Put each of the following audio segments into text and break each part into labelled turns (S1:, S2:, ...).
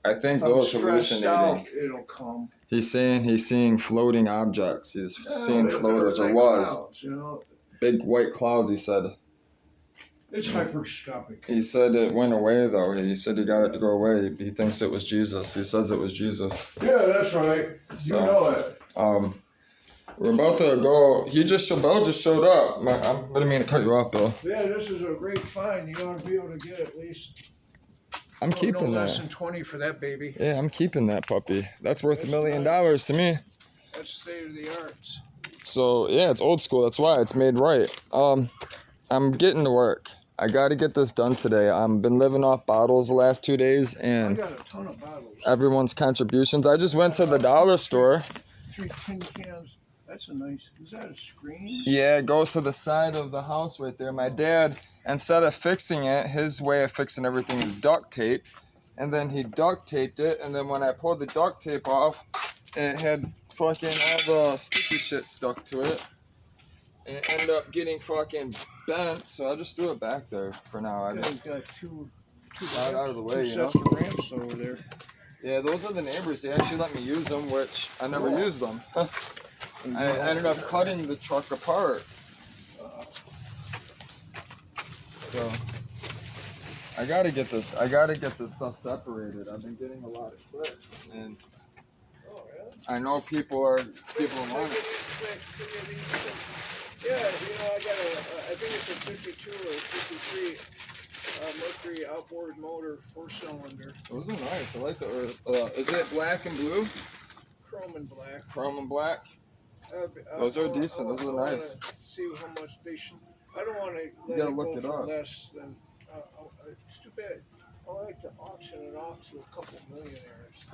S1: I think
S2: If I'm
S1: Bill's
S2: stressed out,
S1: hallucinating.
S2: it'll come.
S1: He's saying he's seeing floating objects. He's seeing floaters, or
S2: like
S1: was.
S2: clouds, you know?
S1: Big white clouds, he said.
S2: It's hyperscopic.
S1: He said it went away, though. He said he got it to go away. He thinks it was Jesus. He says it was Jesus.
S2: Yeah, that's right.
S1: So,
S2: you know it.
S1: We're about to go. Bill just showed up. I didn't mean to cut you off, Bill.
S2: Yeah, this is a great find. You ought to be able to get at least
S1: I'm keeping
S2: no
S1: that.
S2: less than 20 for that baby.
S1: Yeah, I'm keeping that puppy. That's worth $1 million to me.
S2: That's state of the arts.
S1: So, yeah, it's old school. That's why it's made right. I'm getting to work. I got to get this done today. I've been living off bottles the last 2 days, and
S2: I got a ton of bottles.
S1: everyone's contributions. I just went to the dollar store.
S2: 3 tin cans. That's a nice. Is that a screen?
S1: Yeah, it goes to the side of the house right there. My dad, instead of fixing it, his way of fixing everything is duct tape. And then he duct taped it, and then when I pulled the duct tape off, it had fucking all the sticky shit stuck to it. And it ended up getting fucking bent, so I just threw it back there for now. I just
S2: got two
S1: got out of the way,
S2: two
S1: you know?
S2: sets of ramps over there.
S1: Yeah, those are the neighbors. They actually let me use them, which I never used them. I ended up cutting the truck apart. So I gotta get this stuff separated. I've been getting a lot of clicks, and I know people want it.
S2: Yeah, I think it's a 52 or 53 Mercury outboard motor, 4-cylinder.
S1: Those are nice. I like the. Is it black and blue?
S2: Chrome and black.
S1: Chrome and black. Those are decent. Those are nice.
S2: See how much they should. I don't want to let
S1: gotta
S2: it
S1: look
S2: go
S1: it
S2: for
S1: up.
S2: less than. It's too bad. I like to auction it off to a couple millionaires.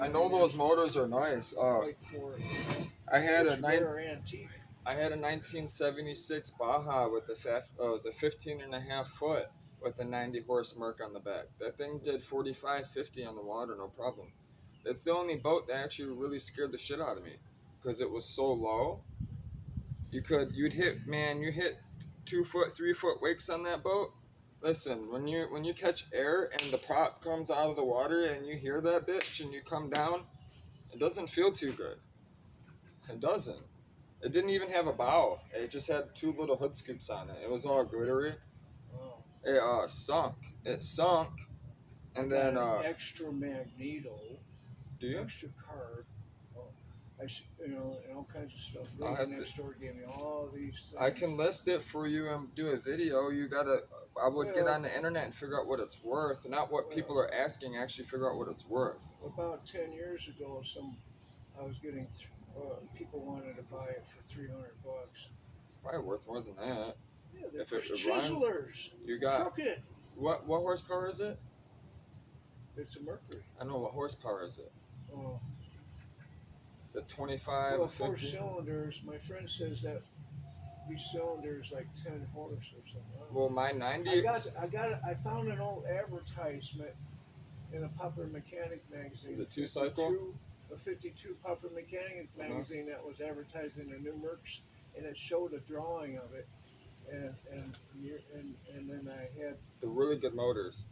S1: I know those motors are nice. I had a
S2: rare antique.
S1: I had a 1976 Baja with it was a 15.5 foot with a 90 horse Merc on the back. That thing did 45, 50 on the water, no problem. It's the only boat that actually really scared the shit out of me because it was so low. You hit 2 foot, 3 foot wakes on that boat. Listen, when you catch air and the prop comes out of the water and you hear that bitch and you come down, it doesn't feel too good. It doesn't. It didn't even have a bow. It just had 2 little hood scoops on it. It was all glittery.
S2: Oh.
S1: It sunk. It sunk, and then
S2: extra magneto.
S1: Do you?
S2: Extra card. And all kinds of stuff.
S1: Right
S2: next door gave me all these things.
S1: I can list it for you and do a video. I would get on the internet and figure out what it's worth, not what people are asking. Actually, figure out what it's worth.
S2: About 10 years ago, I was getting people wanted to buy it for $300.
S1: It's probably worth more than that.
S2: Yeah, they're
S1: If it
S2: chiselers.
S1: You got
S2: crooked.
S1: What horsepower is it?
S2: It's a Mercury.
S1: I know. What horsepower is it?
S2: Oh.
S1: Is it 25
S2: well,
S1: 50?
S2: 4 cylinders. My friend says that these cylinders like 10 horse or something.
S1: Well, my 90.
S2: I found an old advertisement in a Popular Mechanic magazine.
S1: Is it 2-cycle?
S2: A 52 Popular Mechanic magazine that was advertising the new Mercs, and it showed a drawing of it, and then I had
S1: the really good motors.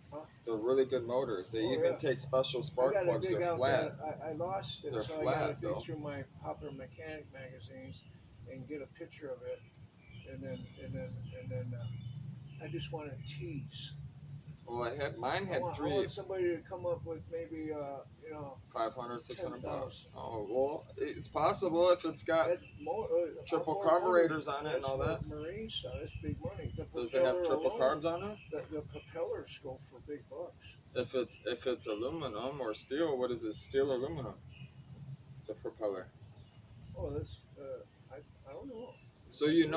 S2: Huh?
S1: They're really good motors. They even take special spark plugs. They're flat.
S2: I lost it,
S1: They're
S2: so
S1: flat,
S2: I got to dig
S1: though.
S2: through my Popular Mechanic magazines and get a picture of it, and then I just want to tease.
S1: Well, mine had 3.
S2: I want somebody to come up with maybe
S1: 500, 600 bucks.
S2: 10,000.
S1: Oh well, it's possible if it's got triple carburetors on it and all that.
S2: Marine stuff, that's big money.
S1: Does it have triple carbs on it?
S2: The propellers go for big bucks.
S1: If it's aluminum or steel, what is it? Steel or aluminum? The propeller.
S2: Oh, that's I don't know.
S1: So you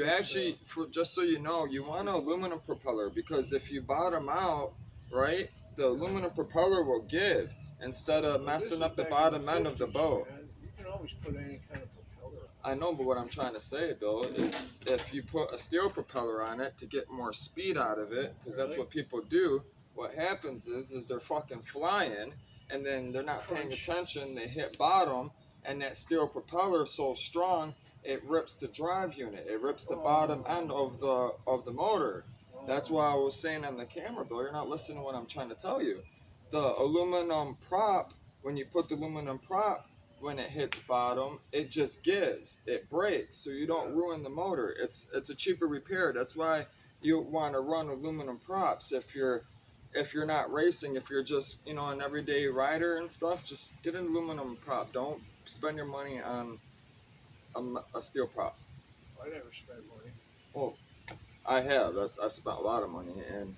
S1: actually, just so you know, you want an aluminum propeller because if you bottom out, right, the aluminum propeller will give instead of messing up the bottom end of the boat.
S2: Man. You can always put any kind of propeller on.
S1: I know, but what I'm trying to say, Bill, is if you put a steel propeller on it to get more speed out of it, because that's what people do, what happens is they're fucking flying, and then they're not paying attention, they hit bottom, and that steel propeller is so strong, it rips the drive unit. It rips the bottom end of the motor. That's why I was saying on the camera, Bill. You're not listening to what I'm trying to tell you. The aluminum prop, when you put the aluminum prop, when it hits bottom, it just gives. It breaks, so you don't ruin the motor. It's a cheaper repair. That's why you want to run aluminum props if you're not racing. If you're just an everyday rider and stuff, just get an aluminum prop. Don't spend your money on a steel prop.
S2: I never spent money.
S1: Well, I have. I've spent a lot of money and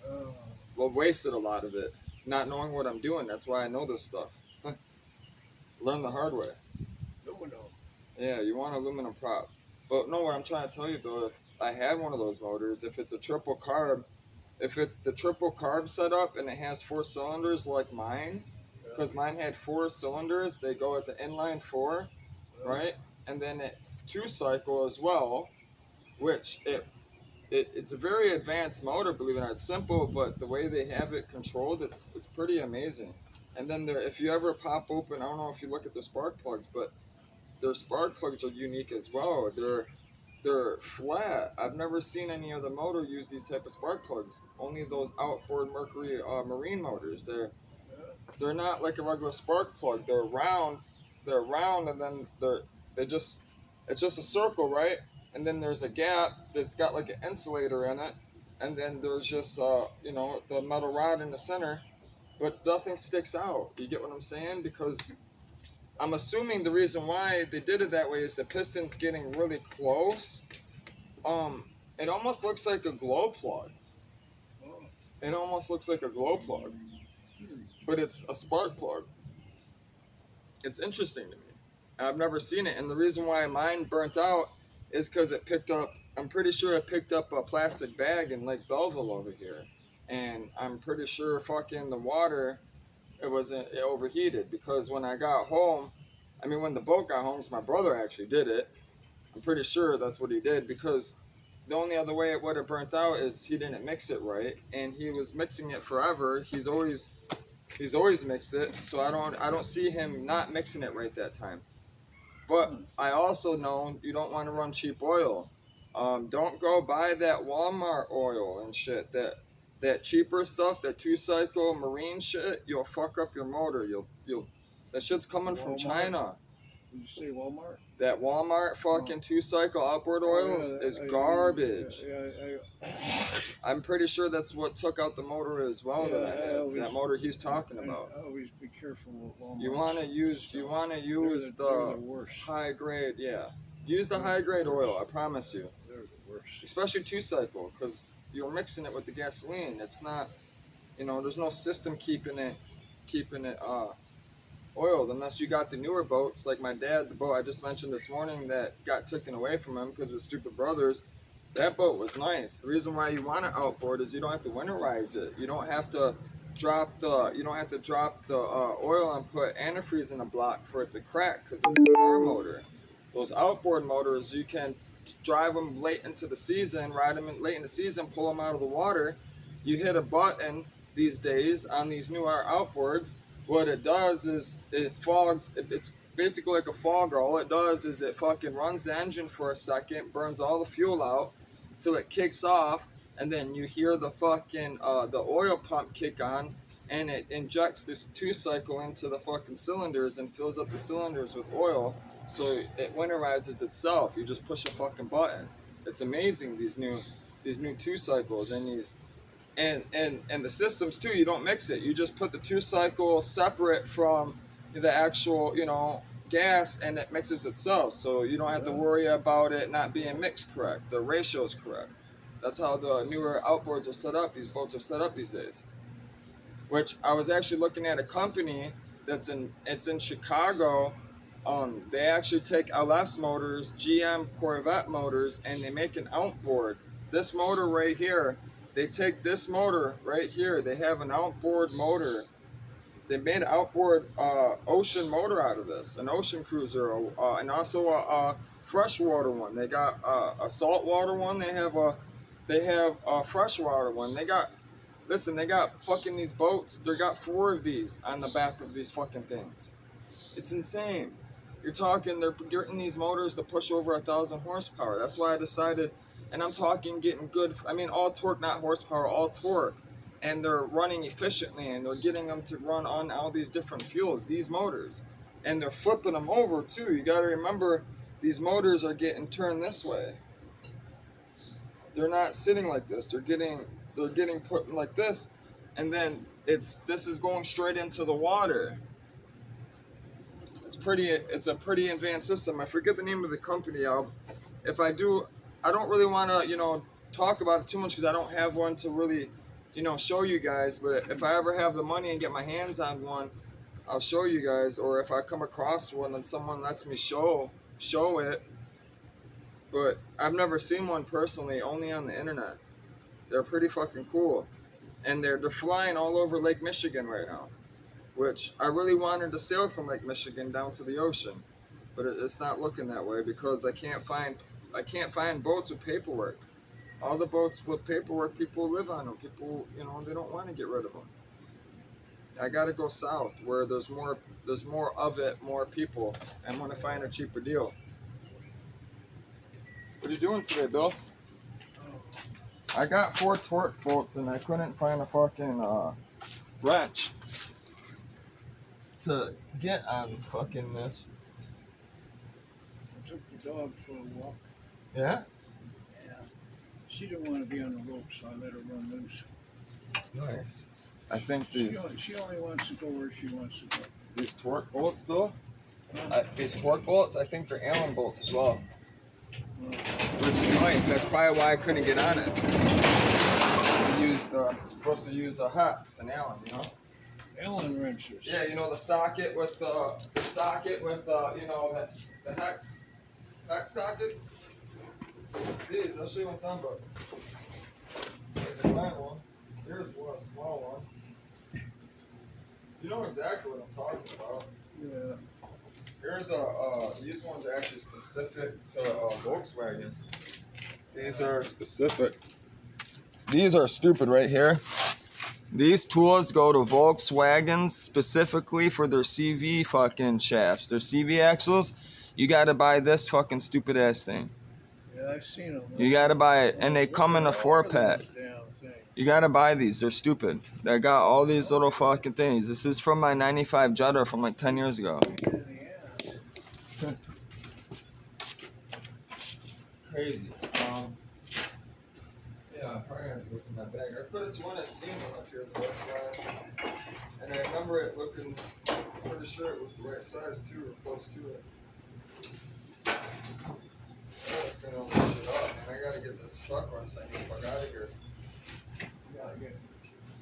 S2: Oh,
S1: wasted a lot of it, not knowing what I'm doing. That's why I know this stuff. Learn the hard way.
S2: aluminum.
S1: Yeah, you want aluminum prop. But no, what I'm trying to tell you, Bill, if I had one of those motors, if it's a triple carb, if it's the triple carb setup and it has 4 cylinders like mine, because mine had 4 cylinders, it's an inline four, right? And then it's 2 cycle as well, which it's a very advanced motor, believe it or not. It's simple, but the way they have it controlled, it's pretty amazing. And then if you ever pop open, I don't know if you look at the spark plugs, but their spark plugs are unique as well. They're flat. I've never seen any other motor use these type of spark plugs. Only those outboard Mercury marine motors. They're not like a regular spark plug. They're round. They're round, and then they just it's just a circle, right? And then there's a gap that's got like an insulator in it, and then there's just the metal rod in the center, but nothing sticks out. You get what I'm saying? Because I'm assuming the reason why they did it that way is the piston's getting really close. It almost looks like a glow plug.
S2: Oh,
S1: It almost looks like a glow plug, but it's a spark plug. It's interesting to me. I've never seen it, and the reason why mine burnt out is because it picked up. I'm pretty sure it picked up a plastic bag in Lake Belleville over here, and I'm pretty sure fucking the water it overheated because when I got home, I mean when the boat got home, 'cause my brother actually did it. I'm pretty sure that's what he did because the only other way it would have burnt out is he didn't mix it right, and he was mixing it forever. He's always mixed it, so I don't see him not mixing it right that time. But I also know you don't want to run cheap oil. Don't go buy that Walmart oil and shit. That cheaper stuff, that 2 cycle marine shit, you'll fuck up your motor. You'll that shit's coming from
S2: Walmart?
S1: China.
S2: did you say Walmart?
S1: That Walmart fucking 2 cycle outboard oil is garbage. I'm pretty sure that's what took out the motor as well. That motor he's talking about.
S2: Always be careful with Walmart.
S1: You want to use
S2: they're the worst.
S1: high grade, yeah. Use the high grade oil. I promise you.
S2: They're the worst.
S1: Especially 2 cycle, because you're mixing it with the gasoline. It's not, there's no system keeping it oiled unless you got the newer boats like my dad, the boat I just mentioned this morning that got taken away from him because of his stupid brothers. That boat was nice. The reason why you want to outboard is you don't have to winterize it. You don't have to drop the oil and put antifreeze in a block for it to crack because it's a car motor. Those outboard motors, you can drive them late into the season, ride them late in the season, pull them out of the water. You hit a button these days on these newer outboards. What it does is it fogs. It's basically like a fogger. All it does is it fucking runs the engine for a second, burns all the fuel out till it kicks off, and then you hear the fucking the oil pump kick on, and it injects this 2 cycle into the fucking cylinders and fills up the cylinders with oil, so it winterizes itself. You just push a fucking button. It's amazing these new 2 cycles and these. And the systems too, you don't mix it. You just put the 2 cycle separate from the actual, gas, and it mixes itself. So you don't have to worry about it not being mixed correct. The ratio is correct. That's how the newer outboards are set up. These boats are set up these days. Which I was actually looking at a company it's in Chicago. They actually take LS motors, GM Corvette motors, and they make an outboard. This motor right here, they take this motor right here. They have an outboard motor. They made an outboard ocean motor out of this, an ocean cruiser, and also a freshwater one. They got a saltwater one. They have a freshwater one. They got fucking these boats. They got 4 of these on the back of these fucking things. It's insane. You're talking, they're getting these motors to push over 1,000 horsepower. That's why I decided And I'm talking getting good, I mean, all torque, not horsepower, all torque. And they're running efficiently, and they're getting them to run on all these different fuels, these motors. And they're flipping them over too. You got to remember, these motors are getting turned this way. They're not sitting like this. They're getting put like this, and then this is going straight into the water. It's a pretty advanced system. I forget the name of the company. If I do, I don't really want to talk about it too much because I don't have one to really show you guys. But if I ever have the money and get my hands on one, I'll show you guys. Or if I come across one and someone lets me show it. But I've never seen one personally, only on the internet. They're pretty fucking cool, and they're flying all over Lake Michigan right now, which I really wanted to sail from Lake Michigan down to the ocean, but it's not looking that way because I can't find boats with paperwork. All the boats with paperwork, people live on them. People, they don't want to get rid of them. I got to go south where there's more of it, more people. I'm gonna find a cheaper deal. What are you doing today, Bill? I got 4 torque bolts and I couldn't find a fucking wrench to get on fucking this.
S2: I took the dog for a walk.
S1: Yeah?
S2: Yeah. She didn't want to be on the rope, so I let her run loose.
S1: Nice. I think
S2: She only wants to go where she wants to go.
S1: These torque bolts, Bill? These torque bolts, I think they're Allen bolts as well. Which is nice. That's probably why I couldn't get on it. Supposed to use a hex and Allen,
S2: Allen wrenches.
S1: Yeah, the socket with the hex sockets. These, I'll show you what I'm talking about. Like the giant one. Here's one, a small one. You know exactly what I'm talking about.
S2: Yeah.
S1: Here's these ones are actually specific to Volkswagen. These are specific. These are stupid right here. These tools go to Volkswagens specifically for their CV fucking shafts, their CV axles. You gotta buy this fucking stupid ass thing.
S2: Yeah, I've seen them.
S1: You gotta buy it, and they come in a 4-pack. You gotta buy these. They're stupid. They got all these little fucking things. This is from my '95 Jetta from like 10 years ago. Crazy. Yeah, I probably have to look in my bag. I could have sworn I'd seen one up here, but that's why. And I remember it looking, I'm pretty sure it was the right size too, or close to it. I'm gonna look shit up, man. I gotta get this truck running so I can get the fuck out of here.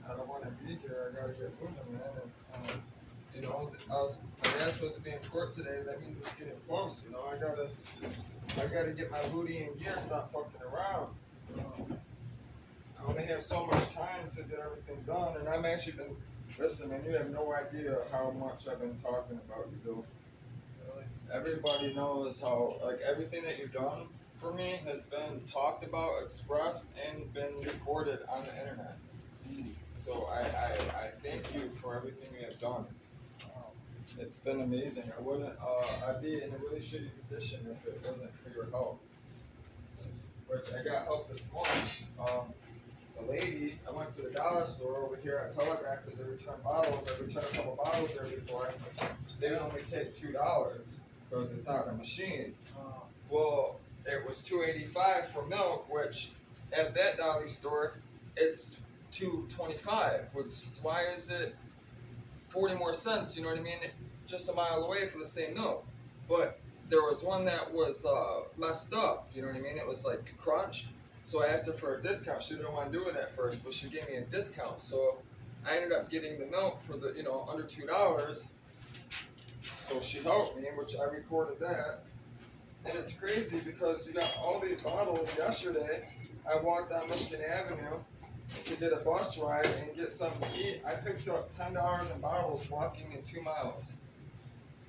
S1: I don't want to be here. I gotta get moving, man. And, my dad's supposed to be in court today. That means it's getting close. I gotta get my booty in gear, stop fucking around. I only have so much time to get everything done, and I've actually been. Listen, man, you have no idea how much I've been talking about you, Bill. Really? Everybody knows how, everything that you've done for me has been talked about, expressed, and been recorded on the internet. So I thank you for everything you have done. It's been amazing. I'd be in a really shitty position if it wasn't for your help. Which I got help this morning. The lady, I went to the dollar store over here at Telegraph because they return bottles. I returned a couple bottles there before. They would only take $2 because it's not a machine. Well, it was $2.85 for milk, which at that dollar store, it's $2.25. Why is it 40 more cents? You know what I mean? Just a mile away from the same milk. But there was one that was messed up. You know what I mean? It was like crunched. So I asked her for a discount. She didn't want to do it at first, but she gave me a discount. So I ended up getting the milk for the under $2. So she helped me, which I recorded that. And it's crazy because you got all these bottles. Yesterday, I walked down Michigan Avenue to get a bus ride and get something to eat. I picked up $10 in bottles walking in 2 miles.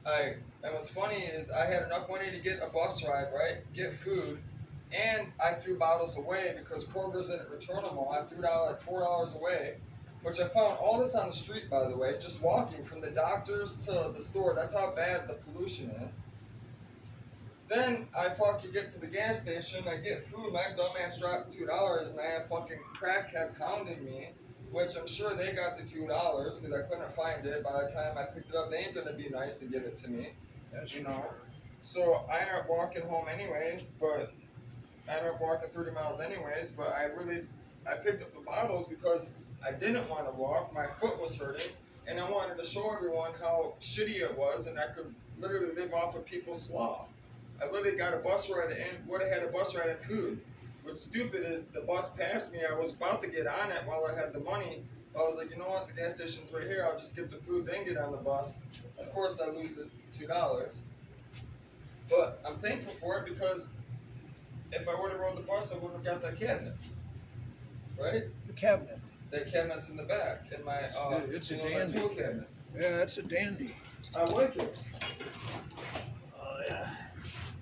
S1: And what's funny is I had enough money to get a bus ride, right? Get food. And I threw bottles away because Kroger's didn't return them all. I threw like $4 away, which I found all this on the street, by the way, just walking from the doctors to the store. That's how bad the pollution is. Then I fucking get to the gas station, I get food, my dumbass drops $2, and I have fucking crackheads hounding me, which I'm sure they got the $2 because I couldn't find it. By the time I picked it up, they ain't gonna be nice and give it to me,
S2: That's
S1: you
S2: for
S1: know.
S2: sure.
S1: So I ended up walking home anyways, but I ended up walking 30 miles anyways. But I picked up the bottles because I didn't want to walk. My foot was hurting, and I wanted to show everyone how shitty it was, and I could literally live off of people's sloth. I literally got a bus ride and would have had a bus ride and food. What's stupid is the bus passed me. I was about to get on it while I had the money. I was like, you know what? The gas station's right here. I'll just get the food, then get on the bus. Of course, I lose the $2. But I'm thankful for it because if I would have rode the bus, I would have got that cabinet, right?
S2: The cabinet.
S1: That cabinet's in the back in my
S2: It's a
S1: my
S2: dandy.
S1: tool cabinet.
S2: Yeah, that's a dandy.
S1: I like it.
S2: Oh yeah.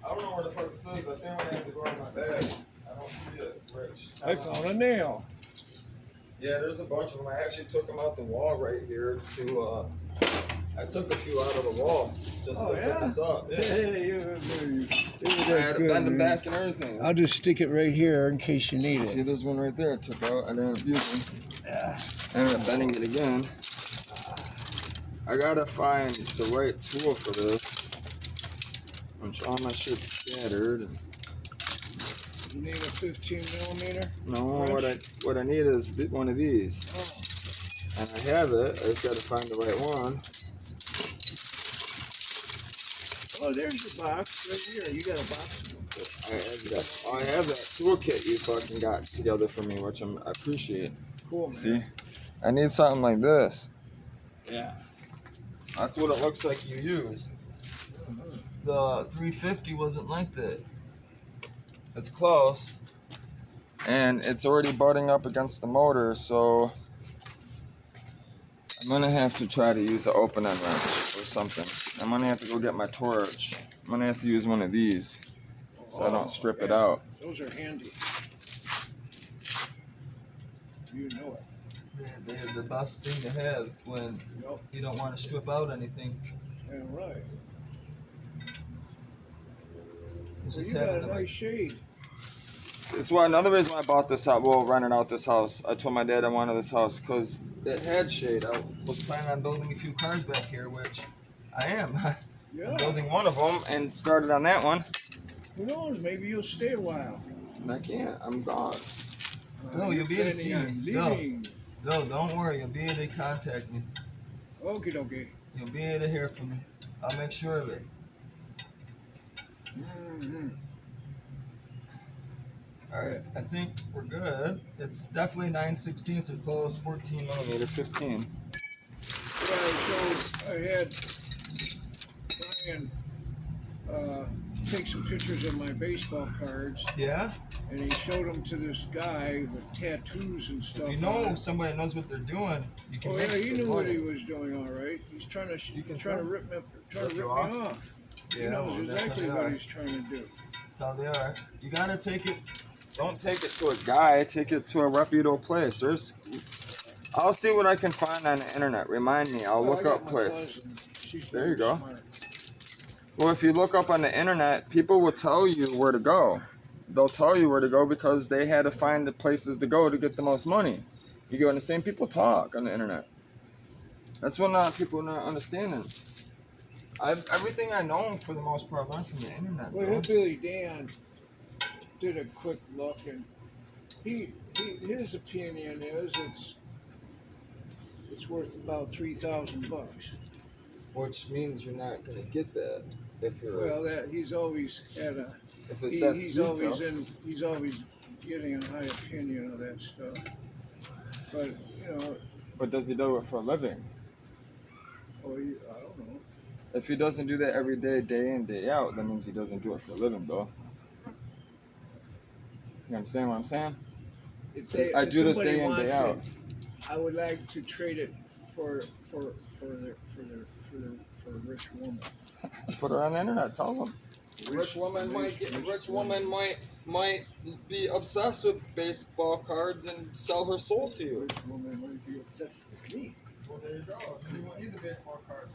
S1: I don't know where the fuck this is. I think I'm gonna have to go in my bag. I don't see it, Rich.
S2: I found a nail.
S1: Yeah, there's a bunch of them. I actually took them out the wall right here to. I took a few out of the wall just to put this up. Yeah. I had to bend them back and everything.
S2: I'll just stick it right here in case you need
S1: See,
S2: it.
S1: there's one right there I took out. I ended up using.
S2: Yeah.
S1: I ended up bending it again. I gotta find the right tool for this. All my shit's scattered.
S2: You need a 15 millimeter?
S1: No, what I need is one of these.
S2: Oh.
S1: And I have it. I just gotta find the right one.
S2: Oh, there's your box right here. You got a box.
S1: I have that toolkit you fucking got together for me, which I appreciate.
S2: Cool, man.
S1: See? I need something like this.
S2: Yeah.
S1: That's what it looks like you use. The 350 wasn't like that. It's close. And it's already butting up against the motor, so I'm gonna have to try to use an open end wrench or something. I'm gonna have to go get my torch. I'm gonna have to use one of these so I don't strip it out.
S2: Those are handy. You know it.
S1: They're the best thing to have when you don't want to strip out anything.
S2: Yeah, right.
S1: It's
S2: Well,
S1: just
S2: you got
S1: having
S2: a
S1: the
S2: nice shade.
S1: It's why another reason I bought this house. Well, rented out this house. I told my dad I wanted this house because it had shade. I was planning on building a few cars back here, which I am.
S2: Yeah.
S1: I'm building one of them and started on that one.
S2: Who knows? Maybe you'll stay a while.
S1: I can't. I'm gone. No,
S2: You're
S1: you'll be able to
S2: planning
S1: see me.
S2: on leaving.
S1: No, don't worry. You'll be able to contact me.
S2: Okie dokie.
S1: You'll be able to hear from me. I'll make sure of it.
S2: Mm-hmm.
S1: Alright, I think we're good. It's definitely 9/16 or close, 14 millimeter, 15.
S2: Yeah, so I had Brian take some pictures of my baseball cards,
S1: Yeah?
S2: and he showed them to this guy with tattoos and stuff.
S1: If you know somebody that knows what they're doing, you can
S2: Oh
S1: make
S2: yeah, he
S1: good
S2: knew what
S1: money.
S2: he was doing all right. He's trying to rip me
S1: you
S2: off. He
S1: Yeah,
S2: knows
S1: well, that's how
S2: exactly
S1: they
S2: what
S1: are.
S2: he's trying to do.
S1: That's how they are. You gotta take it. Don't take it to a guy. Take it to a reputable place. I'll see what I can find on the internet. Remind me. I'll look up place. There you go.
S2: Smart.
S1: Well, if you look up on the internet, people will tell you where to go. They'll tell you where to go because they had to find the places to go to get the most money. You get what I'm saying? People talk on the internet. That's what a lot of people are not understanding. Everything I know, for the most part, learned from the internet.
S2: Well,
S1: Bro.
S2: Hillbilly Dan did a quick look, and his opinion is it's worth about $3,000.
S1: Which means you're not gonna get that if you're.
S2: Well, that he's always had a.
S1: If it's
S2: He's always getting a high opinion of that stuff. But
S1: But does he do it for a living?
S2: I don't know.
S1: If he doesn't do that every day, day in, day out, that means he doesn't do it for a living, bro. You understand what I'm saying? I do this day in, day out.
S2: I would like to trade it for a rich woman.
S1: Put her on the internet. Tell them.
S2: Rich woman
S1: might be obsessed with baseball cards and sell her soul to you.
S2: Rich woman might be obsessed with me.
S1: Well, there you go. You won't need the baseball card.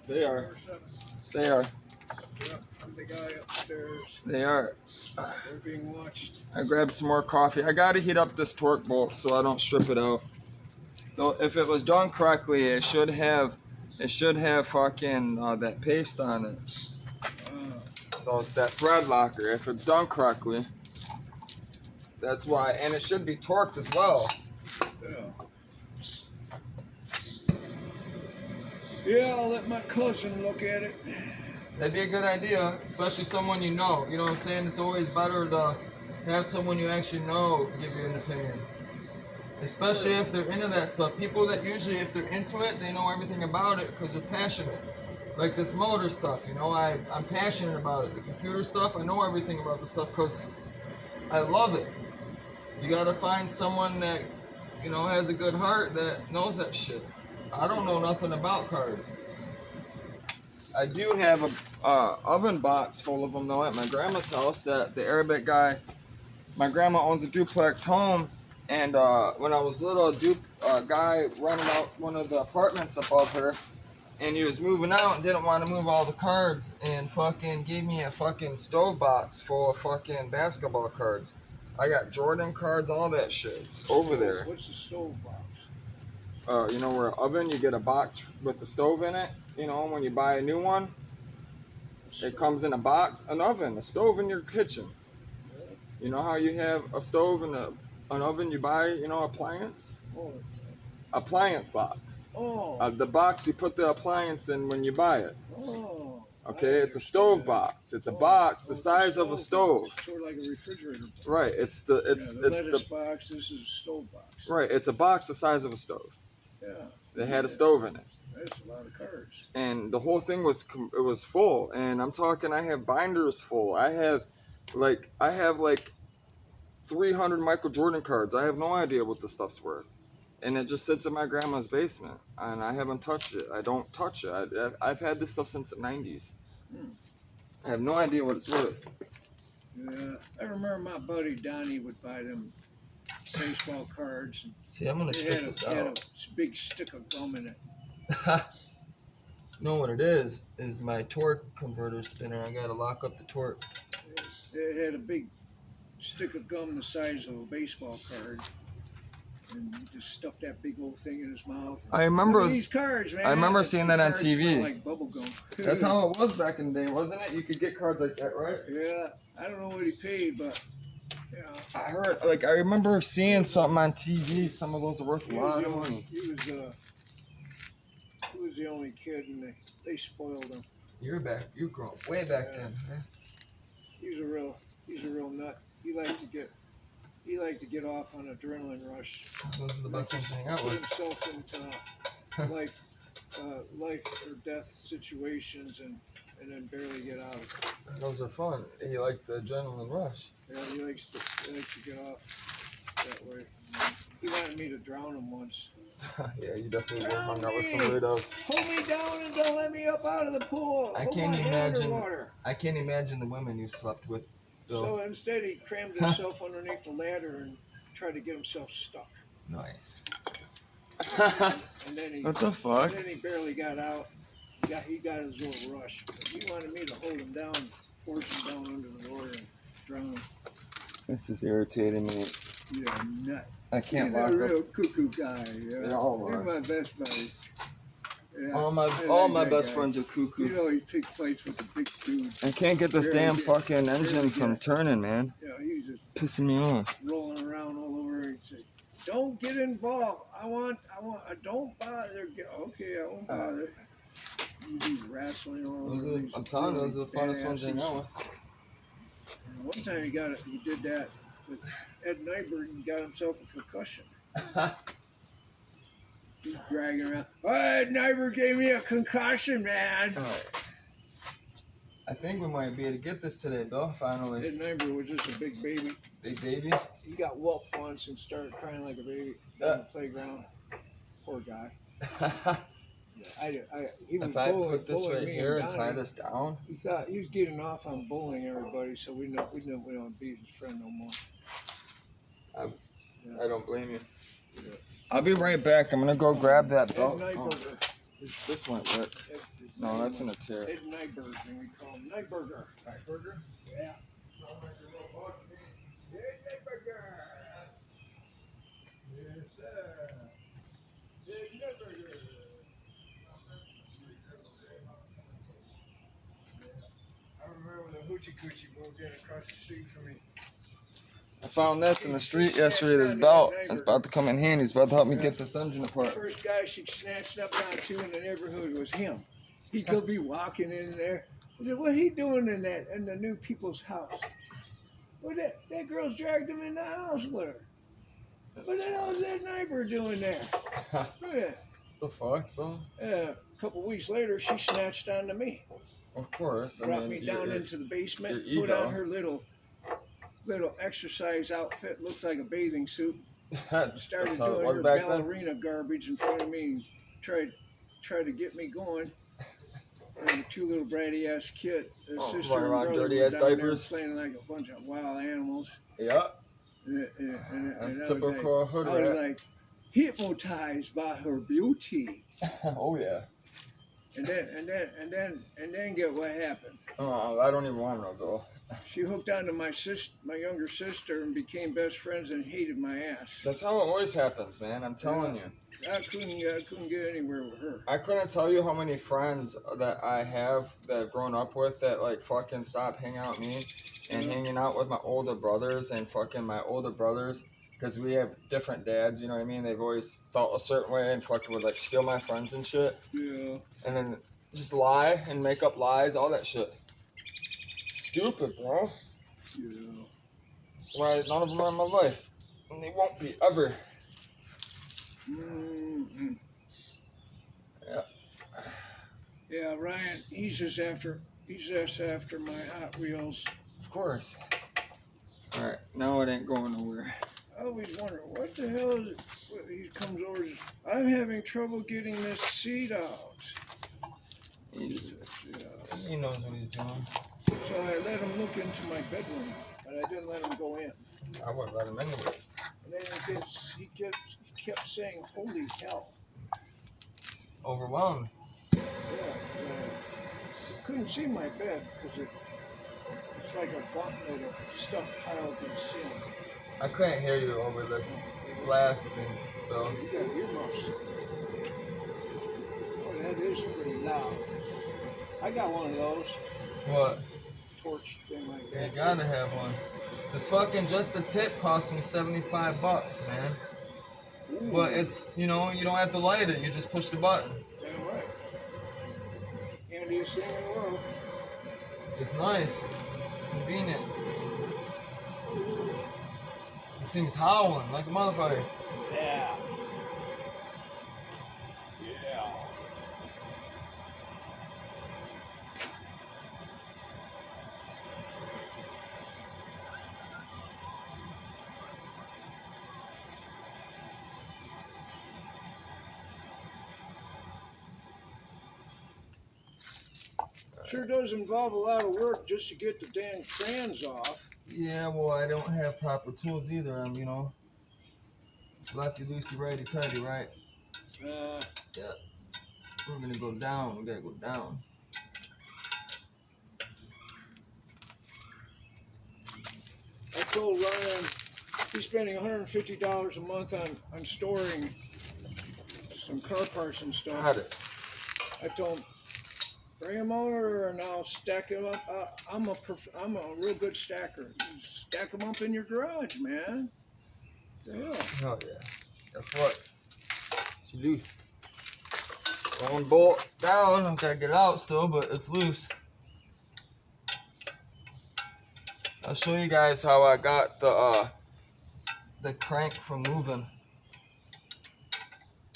S1: They are.
S2: 24/7.
S1: They are.
S2: Yep, I'm the guy upstairs.
S1: They are.
S2: They're being watched.
S1: I grabbed some more coffee. I gotta heat up this torque bolt so I don't strip it out. Though if it was done correctly, it should have fucking that paste on it. That thread locker. If it's done correctly, that's why. And it should be torqued as well.
S2: Yeah, I'll let my cousin look at it.
S1: That'd be a good idea, especially someone you know. You know what I'm saying? It's always better to have someone you actually know give you an opinion. Especially if they're into that stuff. People that usually, if they're into it, they know everything about it because they're passionate. Like this motor stuff, you know, I'm passionate about it. The computer stuff, I know everything about the stuff because I love it. You gotta find someone that, you know, has a good heart that knows that shit. I don't know nothing about cards. I do have a oven box full of them though at my grandma's house that the Arabic guy, my grandma owns a duplex home, and when I was little, a guy rented out one of the apartments above her, and he was moving out and didn't want to move all the cards, and fucking gave me a fucking stove box full of fucking basketball cards. I got Jordan cards, all that shit. It's over there.
S2: What's the stove box?
S1: You know, where an oven, you get a box with the stove in it. You know, when you buy a new one, it comes in a box, an oven, a stove in your kitchen. You know how you have a stove and an oven, you buy, you know, appliance?
S2: Oh.
S1: Appliance box.
S2: Oh.
S1: The box you put the appliance in when you buy it.
S2: Oh.
S1: Okay, it's a stove box. It's a box the size of a stove.
S2: Sort of like a refrigerator box.
S1: Right,
S2: the lettuce box. This is a stove box.
S1: Right, it's a box the size of a stove.
S2: Yeah.
S1: They had a stove in it.
S2: That's a lot of cards.
S1: And the whole thing was full. And I'm talking, I have binders full. I have like 300 Michael Jordan cards. I have no idea what this stuff's worth. And it just sits in my grandma's basement, and I haven't touched it. I don't touch it. I've had this stuff since the 90s. I have no idea what it's worth.
S2: Yeah, I remember my buddy Donnie would buy them baseball cards.
S1: See, I'm gonna check this out.
S2: Had a big stick of gum in it.
S1: You know what it is my torque converter spinner. I gotta lock up the torque.
S2: It had a big stick of gum the size of a baseball card. And he just stuffed that big old thing in his mouth.
S1: I remember
S2: these cards, man.
S1: I remember seeing that on TV.
S2: Like bubble gum.
S1: That's how it was back in the day, wasn't it? You could get cards like that, right?
S2: Yeah, I don't know what he paid, but yeah.
S1: I remember seeing something on TV. Some of those are worth a lot of money.
S2: He was the only kid, and they spoiled him.
S1: You're grown way back then, man.
S2: He's a real nut. He liked to get off on adrenaline rush.
S1: Those are the best ones to hang out with.
S2: Put himself into life or death situations and then barely get out of it.
S1: Those are fun. He liked the adrenaline rush.
S2: Yeah, he likes to get off that way. He wanted me to drown him once.
S1: Yeah, you definitely were hung out with some weirdos.
S2: Hold me down and don't let me up out of the pool.
S1: I can't imagine the women you slept with, Bill.
S2: So instead, he crammed himself underneath the ladder and tried to get himself stuck.
S1: Nice.
S2: And then he,
S1: what the fuck?
S2: And then he barely got out. He got his little rush. But he wanted me to hold him down, force him down under the water and drown him.
S1: This is irritating me.
S2: You're a nut.
S1: I can't
S2: He's
S1: lock
S2: a
S1: up.
S2: real cuckoo guy. Yeah.
S1: They all are.
S2: He's my best buddy. Yeah.
S1: All my best friends are cuckoo.
S2: You know, he takes fights with the big dudes.
S1: I can't get this damn fucking engine from turning, man.
S2: Yeah, he's just
S1: pissing me off.
S2: Rolling around all over. He'd say, "Don't get involved. Don't bother. Okay, I won't bother." He's wrestling all over.
S1: I'm telling you, those are the funnest ones I know.
S2: And one time he did that with Ed Nyberg and got himself a concussion. He's dragging around. Oh, Ed Nyberg gave me a concussion, man.
S1: All right. I think we might be able to get this today, Bill, finally.
S2: Ed Nyberg was just a big baby.
S1: Big baby?
S2: He got whooped once and started crying like a baby on the playground. Poor guy.
S1: If I put this right here and tie this down,
S2: he thought he was getting off on bullying everybody, so we don't beat his friend no more.
S1: I don't blame you. Yeah. I'll be right back. I'm gonna go grab that belt.
S2: Oh,
S1: this won't work. No, that's in a tear.
S2: It's Nightbird, and we call him Nightburger.
S1: Nightburger?
S2: Yeah.
S1: Sound like a robot to me.
S2: Hey, Nightburger. Yes, sir. Hey, Nightburger. I remember when the Hoochie Coochie moved in across the street from me.
S1: I found this in the street yesterday. This belt. It's about to come in handy. It's about to help me get this engine
S2: The
S1: apart.
S2: first guy she snatched up onto in the neighborhood was him. He'd go be walking in there. I said, what he doing in the new people's house? Well, that girl's dragged him in the house with her. What the hell is that neighbor doing there? Yeah.
S1: The fuck, bro?
S2: A couple weeks later, she snatched onto me.
S1: Of course.
S2: Brought me down into the basement,
S1: your
S2: put
S1: ego.
S2: on her little exercise outfit, looked like a bathing suit. Started
S1: how it
S2: doing
S1: was
S2: her
S1: back then?
S2: ballerina garbage in front of me and tried to get me going. And the two little bratty ass kid, sister
S1: running
S2: and
S1: around
S2: brother,
S1: dirty
S2: were
S1: ass
S2: down there
S1: diapers.
S2: playing like a bunch of wild animals.
S1: Yeah.
S2: And
S1: That's
S2: I
S1: typical hood
S2: I was
S1: rat.
S2: like hypnotized by her beauty.
S1: Oh yeah.
S2: And then get what happened.
S1: Oh, I don't even want to know, girl.
S2: She hooked onto my younger sister, and became best friends and hated my ass.
S1: That's how it always happens, man. I'm telling you.
S2: I couldn't get anywhere with her.
S1: I couldn't tell you how many friends that I have that I've grown up with that like fucking stopped hanging out with me and hanging out with my older brothers and fucking my older brothers because we have different dads, you know what I mean? They've always felt a certain way and fucking would like steal my friends and shit.
S2: Yeah.
S1: And then just lie and make up lies, all that shit. Stupid, bro.
S2: Yeah.
S1: That's why none of them are in my life. And they won't be ever.
S2: Mm-hmm.
S1: Yeah.
S2: Yeah, Ryan, he's just after my Hot Wheels.
S1: Of course. Alright, now it ain't going nowhere.
S2: I always wonder, what the hell is it? He comes over, I'm having trouble getting this seat out.
S1: He knows what he's doing.
S2: So I let him look into my bedroom, but I didn't let him go in.
S1: I wouldn't let him anyway.
S2: And then he kept saying, holy hell.
S1: Overwhelmed.
S2: Yeah. Couldn't see my bed because it's like a gauntlet of stuff piled in the ceiling.
S1: I couldn't hear you over this last thing, though.
S2: You got earmuffs. Oh, that is pretty loud. I got one of those.
S1: What?
S2: Torch thing like
S1: Yeah,
S2: that.
S1: you gotta have one. This fucking just the tip cost me $75, man.
S2: Ooh.
S1: But it's, you know, you don't have to light it. You just push the button.
S2: Damn right. Handiest thing in the world.
S1: It's nice. It's convenient. This thing's howling like a motherfucker.
S2: Yeah. Yeah. Sure does involve a lot of work just to get the damn trans off.
S1: Yeah, well, I don't have proper tools either. You know, it's lefty, loosey, righty, tighty, right? Yeah. We're gonna go down. We gotta go down.
S2: I told Ryan he's spending $150 a month on storing some car parts and stuff.
S1: Got it.
S2: I told him, bring them over and I'll stack them up. I'm a real good stacker. You stack them up in your garage, man. What the hell?
S1: Hell yeah. Guess what? She loose. One bolt down. I gotta get it out still, but it's loose. I'll show you guys how I got the crank from moving.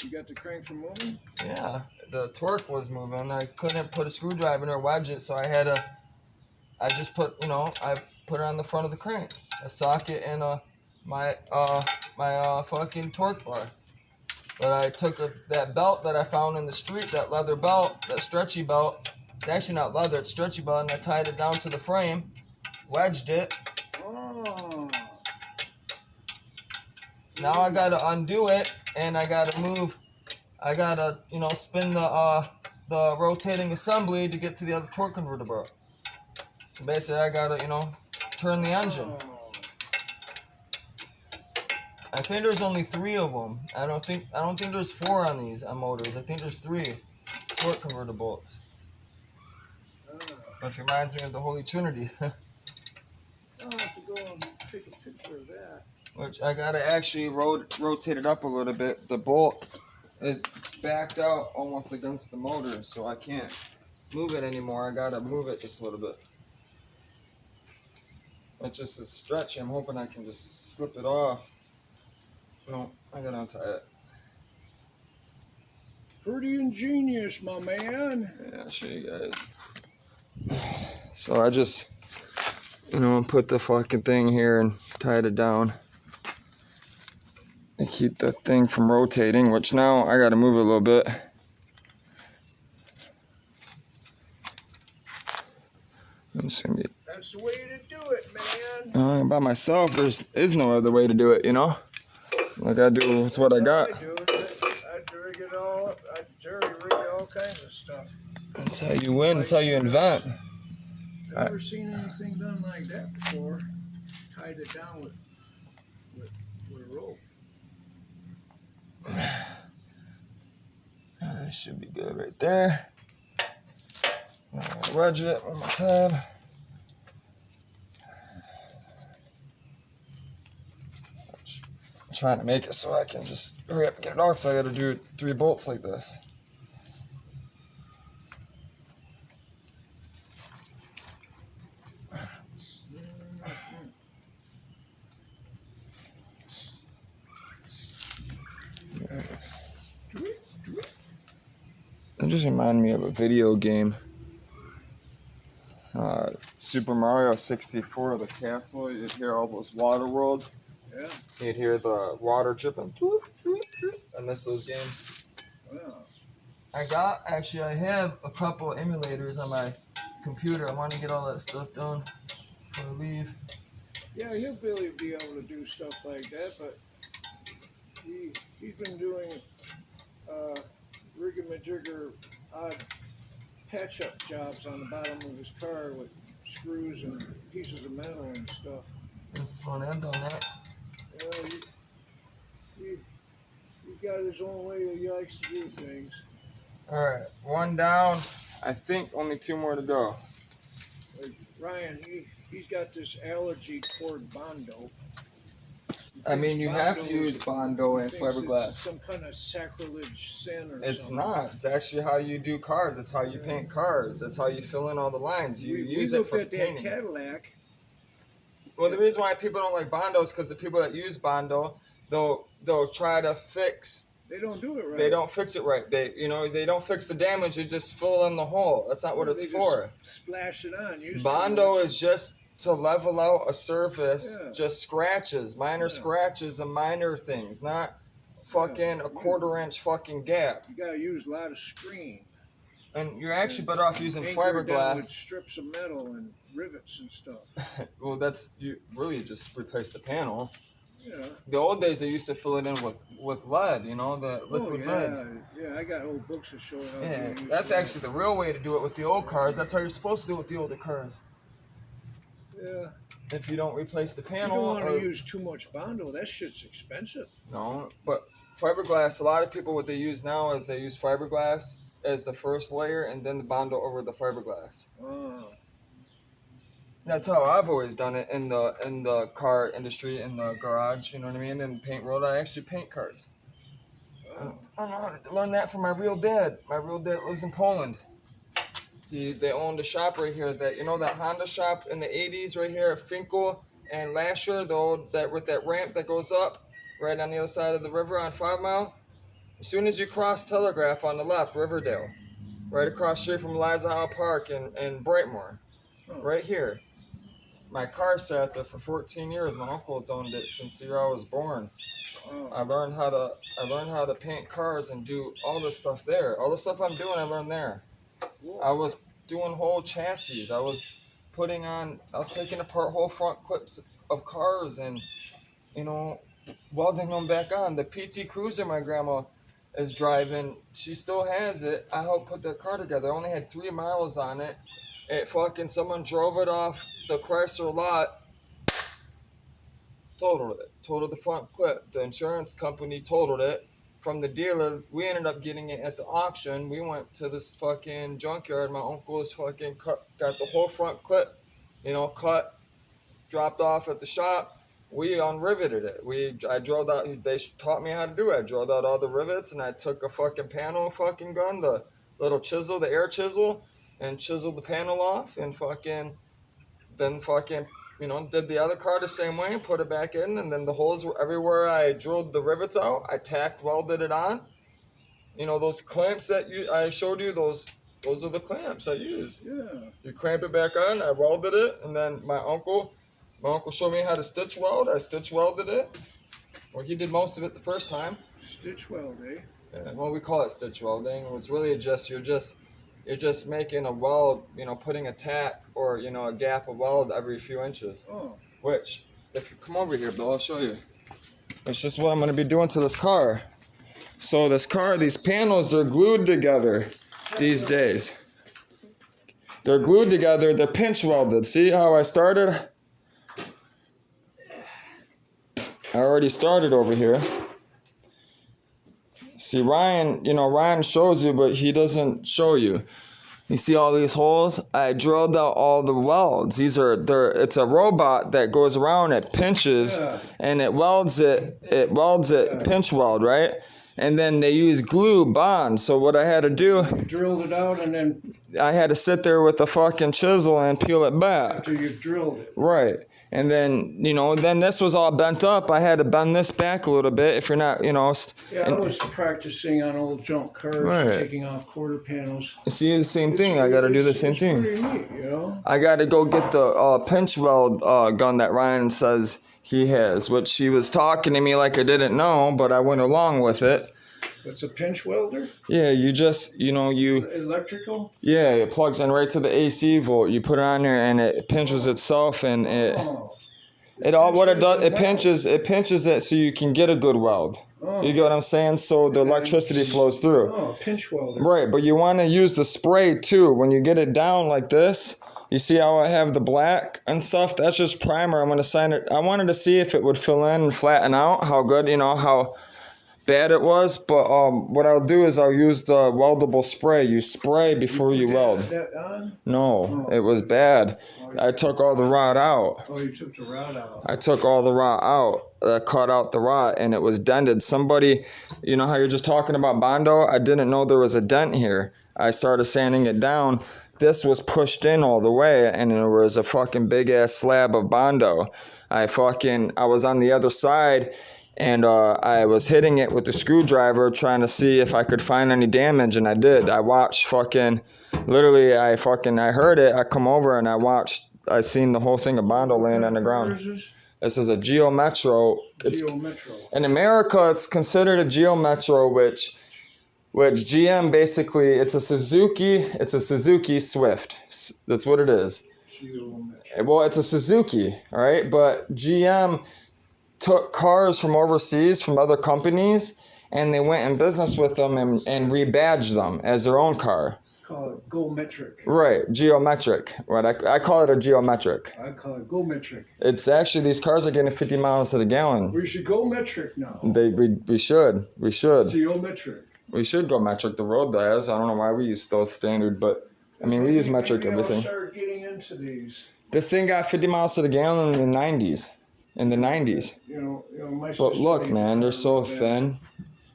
S2: You got the crank from moving?
S1: Yeah, the torque was moving. I couldn't put a screwdriver in or wedge it, so I just put, I put it on the front of the crank, a socket and my fucking torque bar. But I took that belt that I found in the street, that leather belt, that stretchy belt. It's actually not leather, it's stretchy belt, and I tied it down to the frame, wedged it.
S2: Oh.
S1: Now I gotta undo it, and I gotta move. I gotta, spin the the rotating assembly to get to the other torque converter bar. So basically, I gotta, turn the engine.
S2: Oh,
S1: I think there's only 3 of them. I don't think there's 4 on these motors. I think there's 3 torque converter bolts. Which reminds me of the Holy Trinity.
S2: I'll have to go and take a picture of that.
S1: Which I gotta actually rotate it up a little bit. The bolt is backed out almost against the motor, so I can't move it anymore. I gotta move it just a little bit. It's just a stretch. I'm hoping I can just slip it off. No, I gotta untie it.
S2: Pretty ingenious, my man.
S1: Yeah, I'll show you guys. So I just, put the fucking thing here and tied it down. And keep the thing from rotating, which now I gotta move it a little bit.
S2: That's the way to do it, man.
S1: By myself, there is no other way to do it, Like I do with what I got.
S2: I rig it all up. I jury rig all kinds of stuff.
S1: That's how you win. That's how you invent.
S2: I've never seen anything done like that before. Tied it down with a rope.
S1: That should be good right there. Now I'll wedge it one more time. I'm trying to make it so I can just hurry up and get it off, so I gotta do 3 bolts like this. It just reminded me of a video game. Super Mario 64, the castle. You'd hear all those water worlds.
S2: Yeah.
S1: You'd hear the water dripping. I miss those games.
S2: Wow.
S1: I have a couple emulators on my computer. I want to get all that stuff done before I leave.
S2: Yeah, he'll Billy be able to do stuff like that, but he's been doing rigger-majigger odd patch-up jobs on the bottom of his car with screws and pieces of metal and stuff.
S1: It's fun. I've done that.
S2: He got his own way he likes to do things.
S1: Alright, 1 down. I think only 2 more to go.
S2: Like Ryan, he's got this allergy toward Bondo.
S1: I mean, you have to use Bondo and fiberglass.
S2: It's some kind of sacrilege sin or
S1: It's
S2: something.
S1: not. It's actually how you do cars. It's how you paint cars. It's how you fill in all the lines. You use it for painting.
S2: We looked at that Cadillac.
S1: Well, the reason why people don't like Bondo is because the people that use Bondo, they'll try to fix.
S2: They don't do it right.
S1: They don't fix it right. They don't fix the damage. They just fill in the hole. That's not what it's for.
S2: Splash it on.
S1: Bondo is just to level out a surface, just scratches, minor scratches and minor things, not fucking a 1/4 inch fucking gap.
S2: You gotta use a lot of screen.
S1: And you're actually better off using
S2: Anchor it down with
S1: fiberglass.
S2: strips of metal and rivets and stuff.
S1: Well, you really just replace the panel.
S2: Yeah.
S1: The old days they used to fill it in with lead, the liquid lead.
S2: Yeah, I got old books that show how.
S1: Yeah, that's actually the real way to do it with the old cars. That's how you're supposed to do it with the older cars.
S2: Yeah.
S1: If you don't replace the
S2: You
S1: panel.
S2: don't want to use too much Bondo. That shit's expensive.
S1: No, but fiberglass. A lot of people, what they use now is they use fiberglass as the first layer, and then the Bondo over the fiberglass.
S2: Oh.
S1: That's how I've always done it in the car industry, in the garage. You know what I mean? In the paint world, I actually paint cars.
S2: Oh.
S1: I know how to learn that from my real dad. My real dad lives in Poland. They owned a shop right here. That Honda shop in the '80s right here at Finkel and Lasher, with that ramp that goes up right on the other side of the river on 5 Mile. As soon as you cross Telegraph on the left, Riverdale, right across street from Eliza Howe Park and Brightmoor, right here. My car sat there for 14 years. My uncle's owned it since the year I was born.
S2: Oh.
S1: I learned how to paint cars and do all this stuff there. All the stuff I'm doing, I learned there.
S2: Cool.
S1: I was doing whole chassis. I was taking apart whole front clips of cars and, welding them back on. The PT Cruiser my grandma is driving. She still has it. I helped put that car together. I only had 3 miles on it. It fucking, someone drove it off the Chrysler lot. Totaled it. Totaled the front clip. The insurance company totaled it. From the dealer, we ended up getting it at the auction. We went to this fucking junkyard. My uncle's fucking got the whole front clip, cut, dropped off at the shop. We unriveted it. I drilled out. They taught me how to do it. I drilled out all the rivets, and I took a fucking panel fucking gun, the little chisel, the air chisel, and chiseled the panel off, and then did the other car the same way and put it back in, and then the holes were everywhere. I drilled the rivets out. I tack welded it on. Those clamps that I showed you, those are the clamps I used.
S2: Yeah.
S1: You clamp it back on. I welded it, and then my uncle showed me how to stitch weld. I stitch welded it. Well, he did most of it the first time.
S2: Stitch weld, eh?
S1: Yeah, well, we call it stitch welding. It's really you're just making a weld, putting a tack or, a gap of weld every few inches.
S2: Oh.
S1: Which, if you come over here, Bill, I'll show you. It's just what I'm going to be doing to this car. So this car, these panels, they're glued together these days. They're glued together. They're pinch welded. See how I started? I already started over here. See, Ryan shows you, but he doesn't show you. You see all these holes? I drilled out all the welds. It's a robot that goes around, it pinches, and it welds it, pinch weld, right? And then they use glue bond. So what I had to do,
S2: you drilled it out, and then
S1: I had to sit there with the fucking chisel and peel it back.
S2: After you drilled it.
S1: Right. And then, then this was all bent up. I had to bend this back a little bit if you're not,
S2: Yeah, I was practicing on old junk cars,
S1: right,
S2: taking off quarter panels.
S1: See, the same thing. I got to do the same thing.
S2: Pretty neat,
S1: I got to go get the pinch weld gun that Ryan says he has, which he was talking to me like I didn't know, but I went along with it.
S2: It's a pinch welder?
S1: Yeah, you just,
S2: Electrical?
S1: Yeah, it plugs in right to the AC volt. You put it on there and it pinches itself, and it pinches it so you can get a good weld. Oh. You get what I'm saying? So the electricity flows through.
S2: Oh, pinch welder.
S1: Right, but you want to use the spray too. When you get it down like this, you see how I have the black and stuff? That's just primer. I'm going to sign it. I wanted to see if it would fill in and flatten out, how good, how bad it was, but what I'll do is I'll use the weldable spray. You spray before you weld.
S2: That on?
S1: No, it was bad. I took all the rod out.
S2: Oh, you took the rod out.
S1: I took all the rod out. I cut out the rod, and it was dented. Somebody, how you're just talking about Bondo? I didn't know there was a dent here. I started sanding it down. This was pushed in all the way, and there was a fucking big-ass slab of Bondo. I was on the other side, and I was hitting it with the screwdriver trying to see if I could find any damage, and I did. I watched literally, I heard it. I come over and I seen the whole thing of Bondo laying on the ground. This is a Geo Metro. In America, it's considered a Geo Metro, which GM basically, it's a Suzuki Swift. That's what it is. Well, it's a Suzuki, all right? But GM took cars from overseas, from other companies, and they went in business with them and rebadged them as their own car.
S2: Call it Geometric.
S1: Right, geometric. Right, I call it a geometric.
S2: I call it Geometric.
S1: It's actually, these cars are getting 50 miles to the gallon.
S2: We should go metric now.
S1: We should.
S2: Geometric.
S1: We should go metric. The road does. I don't know why we use those standard, but we use metric everything.
S2: Maybe I'll start getting into these.
S1: This thing got 50 miles to the gallon in the 90s. But look, man, they're so thin.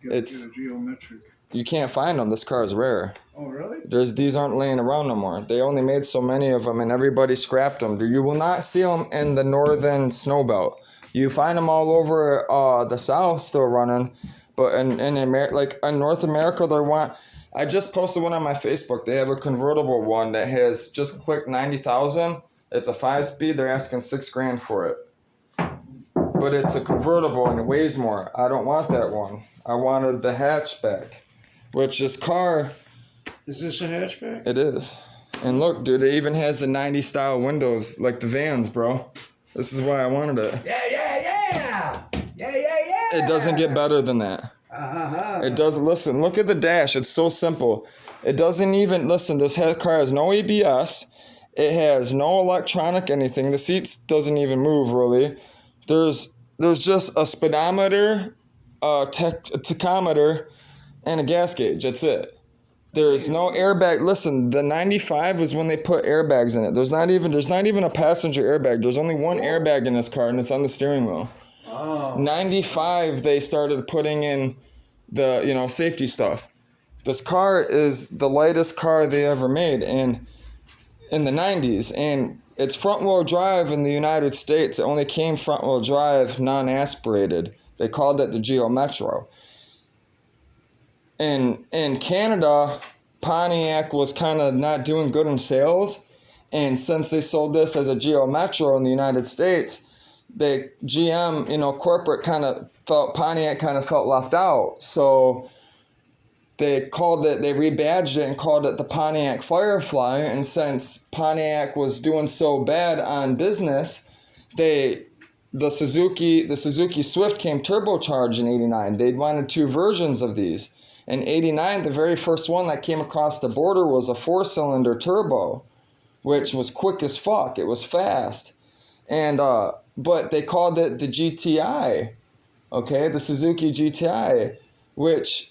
S1: It's
S2: geometric.
S1: You can't find them. This car is rare.
S2: Oh, really?
S1: These aren't laying around no more. They only made so many of them, and everybody scrapped them. You will not see them in the northern snow belt. You find them all over the south still running, but in North America, I just posted one on my Facebook. They have a convertible one that has just clicked 90,000. It's a 5-speed. They're asking $6,000 for it. But it's a convertible and it weighs more. I don't want that one. I wanted the hatchback, which this car...
S2: Is this a hatchback?
S1: It is. And look, dude, it even has the 90s style windows, like the vans, bro. This is why I wanted it.
S2: Yeah.
S1: It doesn't get better than that. It doesn't, listen, look at the dash. It's so simple. It doesn't even, listen, this car has no ABS. It has no electronic anything. The seats doesn't even move really. There's just a speedometer, a tachometer, and a gas gauge. That's it. There's no airbag. Listen, the 95 is when they put airbags in it. There's not even a passenger airbag. There's only one airbag in this car, and it's on the steering wheel.
S2: Oh.
S1: 95, they started putting in the safety stuff. This car is the lightest car they ever made, and in the 90s, and it's front-wheel drive in the United States. It only came front-wheel drive, non-aspirated. They called it the Geo Metro. In Canada, Pontiac was kind of not doing good in sales, and since they sold this as a Geo Metro in the United States, the GM, corporate Pontiac kind of felt left out. So they rebadged it and called it the Pontiac Firefly. And since Pontiac was doing so bad on business, the Suzuki Swift came turbocharged in '89. They wanted two versions of these. In '89, the very first one that came across the border was a 4-cylinder turbo, which was quick as fuck. It was fast. And but they called it the GTI, okay, the Suzuki GTI, which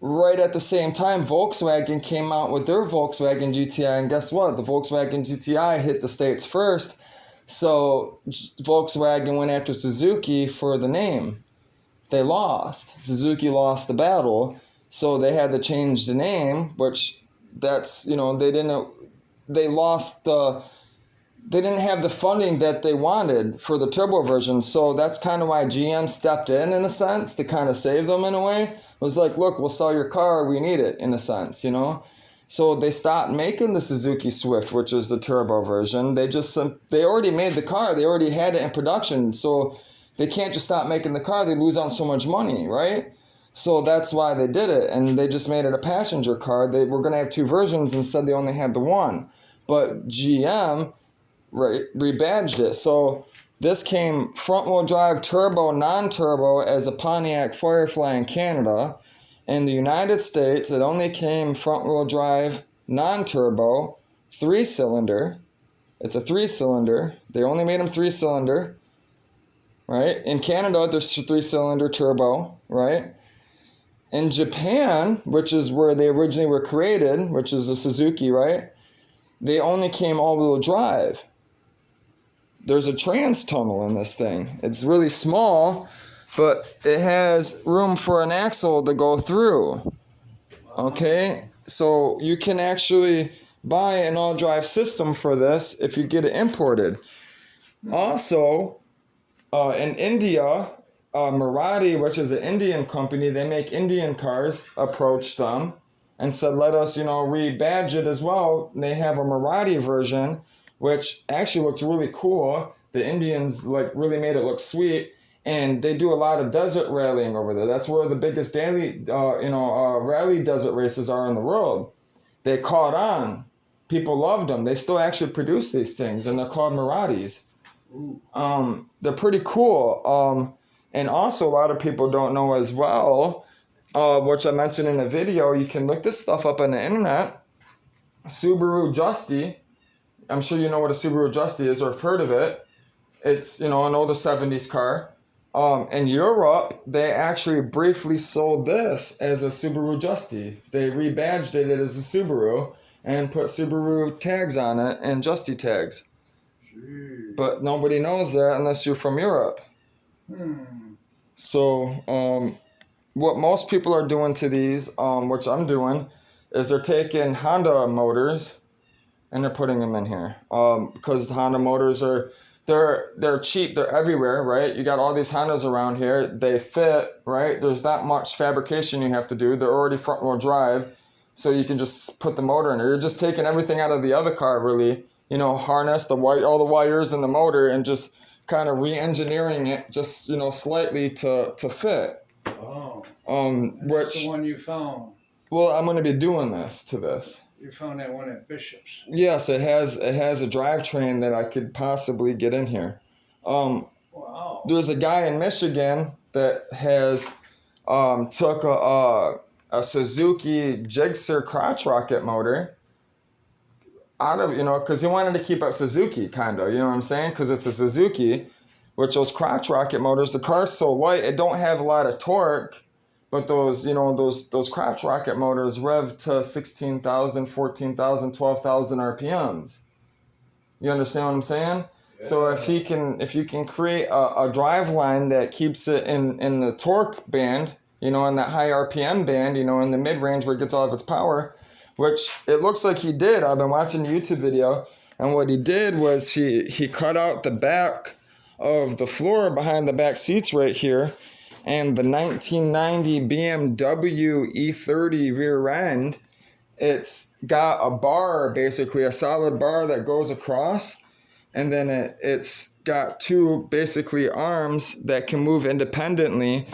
S1: right at the same time Volkswagen came out with their Volkswagen GTI, and guess what? The Volkswagen GTI hit the States first, so Volkswagen went after Suzuki for the name. They lost. Suzuki lost the battle, so they had to change the name, which they didn't have the funding that they wanted for the turbo version, so that's kind of why GM stepped in a sense, to kind of save them in a way. It was like, look, we'll sell your car, we need it, in a sense, So they stopped making the Suzuki Swift, which is the turbo version. They already made the car, they already had it in production, so they can't just stop making the car, they lose out so much money, right? So that's why they did it, and they just made it a passenger car. They were going to have two versions, instead they only had the one. But GM rebadged it. So this came front-wheel drive turbo, non-turbo as a Pontiac Firefly in Canada. In the United States, it only came front-wheel drive, non-turbo, 3-cylinder. It's a 3-cylinder. They only made them 3-cylinder, right? In Canada, there's 3-cylinder turbo, right? In Japan, which is where they originally were created, which is the Suzuki, right? They only came all-wheel drive. There's a trans tunnel in this thing. It's really small, but it has room for an axle to go through. Okay? So you can actually buy an all-drive system for this if you get it imported. Also, in India, Maruti, which is an Indian company, they make Indian cars, approached them and said, let us, rebadge it as well. They have a Maruti version, which actually looks really cool. The Indians really made it look sweet, and they do a lot of desert rallying over there. That's where the biggest rally desert races are in the world. They caught on. People loved them. They still actually produce these things, and they're called Marutis. They're pretty cool. And also, a lot of people don't know as well, which I mentioned in a video. You can look this stuff up on the internet. Subaru Justy. I'm sure you know what a Subaru Justy is, or have heard of it. It's, an older 70s car. In Europe, they actually briefly sold this as a Subaru Justy. They rebadged it as a Subaru and put Subaru tags on it and Justy tags. Jeez. But nobody knows that unless you're from Europe. So, what most people are doing to these, which I'm doing, is they're taking Honda motors and they're putting them in here, because the Honda motors they're cheap, they're everywhere, right? You got all these Hondas around here, they fit, right? There's not much fabrication you have to do. They're already front wheel drive, so you can just put the motor in there. You're just taking everything out of the other car, really, harness all the wires in the motor and just kind of re-engineering it just, slightly to fit.
S2: Oh.
S1: That's
S2: the one you found.
S1: Well, I'm going to be doing this to this.
S2: You found that one at Bishop's.
S1: Yes, it has a drivetrain that I could possibly get in here.
S2: Wow.
S1: There's a guy in Michigan that has took a Suzuki Gixxer crotch rocket motor out of, because he wanted to keep up Suzuki, kind of, you know what I'm saying? Because it's a Suzuki, which those crotch rocket motors, the car's so light, it don't have a lot of torque, but those crotch rocket motors rev to 16,000, 14,000, 12,000 RPMs. You understand what I'm saying? Yeah. So if you can create a drive line that keeps it in the torque band, in that high RPM band, in the mid range where it gets all of its power, which it looks like he did. I've been watching the YouTube video, and what he did was he cut out the back of the floor behind the back seats right here, and the 1990 BMW E30 rear end, it's got a bar, basically a solid bar that goes across, and then it's got two basically arms that can move independently,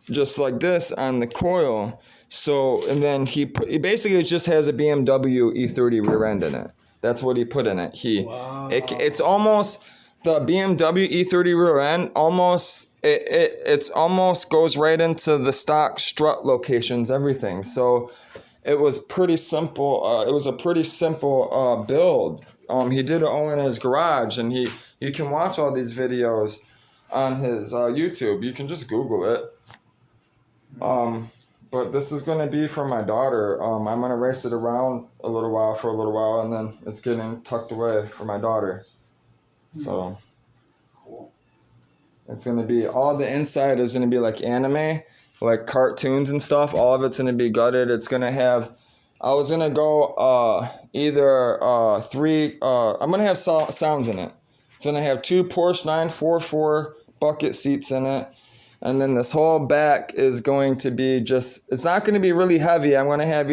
S1: just like this on the coil. So, and then he basically just has a BMW E30 rear end in it. That's what he put in it. It's almost the BMW E30 rear end. It's almost goes right into the stock strut locations, everything. So, it was pretty simple. It was a pretty simple build. He did it all in his garage, and you can watch all these videos on his YouTube. You can just Google it. But this is going to be for my daughter. I'm going to race it around for a little while, and then it's getting tucked away for my daughter. So, cool. It's going to be, all the inside is going to be like anime, like cartoons and stuff. All of it's going to be gutted. It's going to have, I was going to go either three, I'm going to have sounds in it. It's going to have two Porsche 944 bucket seats in it. And then this whole back is going to be it's not going to be really heavy. I'm going to have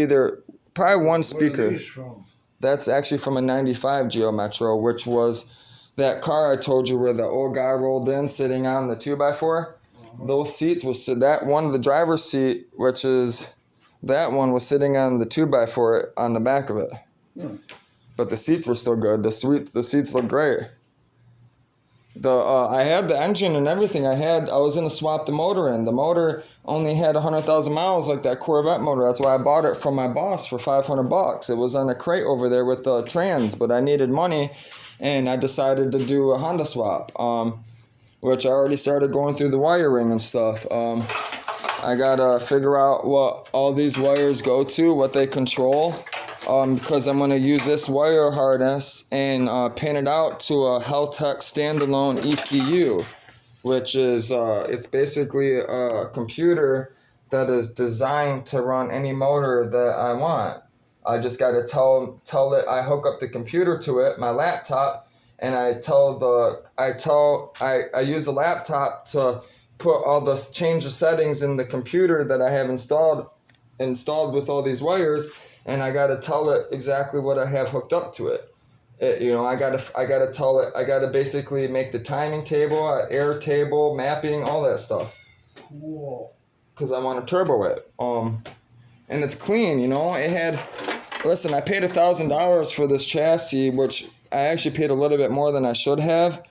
S1: probably one speaker.
S2: Where are these from?
S1: That's actually from a 95 Geo Metro, which was that car I told you where the old guy rolled in sitting on the 2x4. Those seats was that one, the driver's seat, which is that one, was sitting on the 2x4 on the back of it. But the seats were still good. The seats look great. I had the engine and everything. I was gonna swap the motor in. The motor only had 100,000 miles, like that Corvette motor. That's why I bought it from my boss for $500. It was on a crate over there with the trans, but I needed money, and I decided to do a Honda swap. Which I already started going through the wiring and stuff. I gotta figure out what all these wires go to, what they control. Because I'm going to use this wire harness and pin it out to a Heltec standalone ECU, which is, it's basically a computer that is designed to run any motor that I want. I just got to tell it, I hook up the computer to it, my laptop, and I use the laptop to put change the settings in the computer that I have installed with all these wires. And I gotta tell it exactly what I have hooked up to it. I gotta tell it. I gotta basically make the timing table, air table, mapping, all that stuff.
S2: Cool.
S1: Because I want to turbo it. And it's clean. It had. Listen, I paid $1,000 for this chassis, which I actually paid a little bit more than I should have.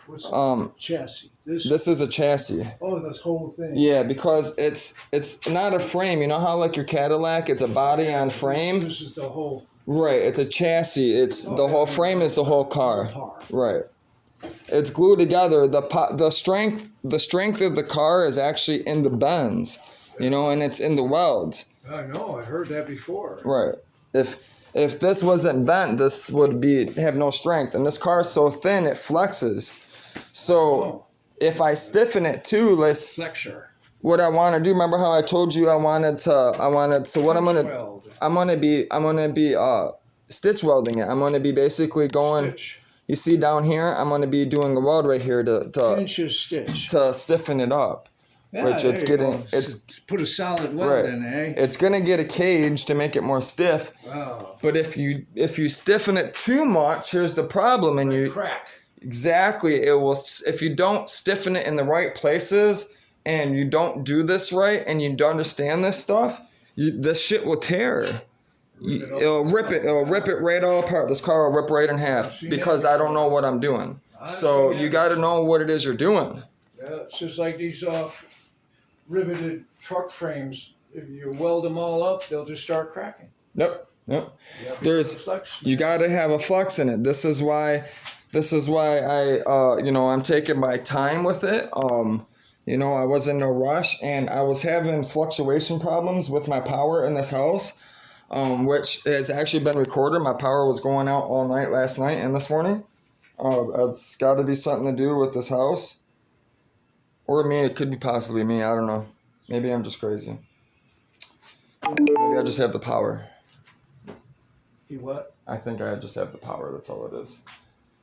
S2: What's the chassis?
S1: This is a chassis.
S2: Oh, this whole thing.
S1: Yeah, because it's not a frame. You know how like your Cadillac, it's a body on frame?
S2: This is the whole.
S1: Right, it's a chassis. It's the whole frame is the whole car. Right. It's glued together. The strength of the car is actually in the bends, and it's in the welds.
S2: I know, I heard that before.
S1: Right. If this wasn't bent, this would have no strength. And this car is so thin it flexes. So if I stiffen it too,
S2: flexure.
S1: What I want to do, remember how I told you I'm gonna be stitch welding it. I'm gonna be basically going
S2: Stitch.
S1: You see down here, I'm gonna be doing a weld right here to stiffen it up.
S2: Yeah,
S1: which it's
S2: put a solid weld in, eh?
S1: It's gonna get a cage to make it more stiff.
S2: Wow.
S1: But if you stiffen it too much, here's the problem, and you
S2: crack.
S1: Exactly, it will. If you don't stiffen it in the right places, and you don't do this right, and you don't understand this stuff, this shit will tear. It'll rip it right all apart. This car will rip right in half because I don't know what I'm doing. So you got to know what it is you're doing.
S2: Yeah, it's just like these riveted truck frames, if you weld them all up, they'll just start cracking.
S1: Yep.
S2: There's
S1: You got to have a flex in it. This is why I I'm taking my time with it. I was in no rush, and I was having fluctuation problems with my power in this house, which has actually been recorded. My power was going out all night last night and this morning. It's got to be something to do with this house, or me. It could be possibly me. I don't know. Maybe I'm just crazy. Maybe I just have the power.
S2: You what?
S1: I think I just have the power. That's all it is.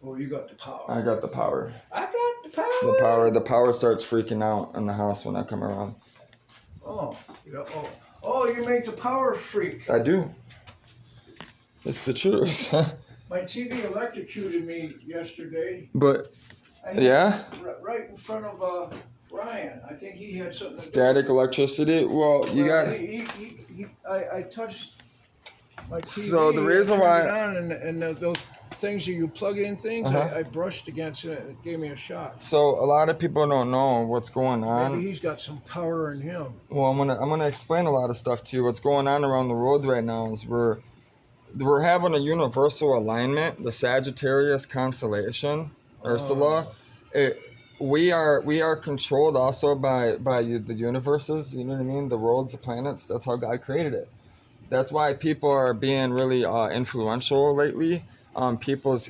S2: Oh, you got the power.
S1: I got the power.
S2: I got the power.
S1: The power starts freaking out in the house when I come around.
S2: Oh, yeah. Oh, you make the power freak.
S1: I do. It's the truth.
S2: My TV electrocuted me yesterday.
S1: But, yeah?
S2: Right in front of Ryan. I think he had something.
S1: Static electricity? Well, you got.
S2: I touched my TV.
S1: So the reason why.
S2: And those things you plug in things, I brushed against it and it gave me a shock.
S1: So a lot of people don't know what's going on.
S2: Maybe he's got some power in him.
S1: Well, I'm gonna explain a lot of stuff to you. What's going on around the world right now is we're having a universal alignment, the Sagittarius constellation, Ursula. We are controlled also by the universes. You know what I mean? The worlds, the planets. That's how God created it. That's why people are being really influential lately. People's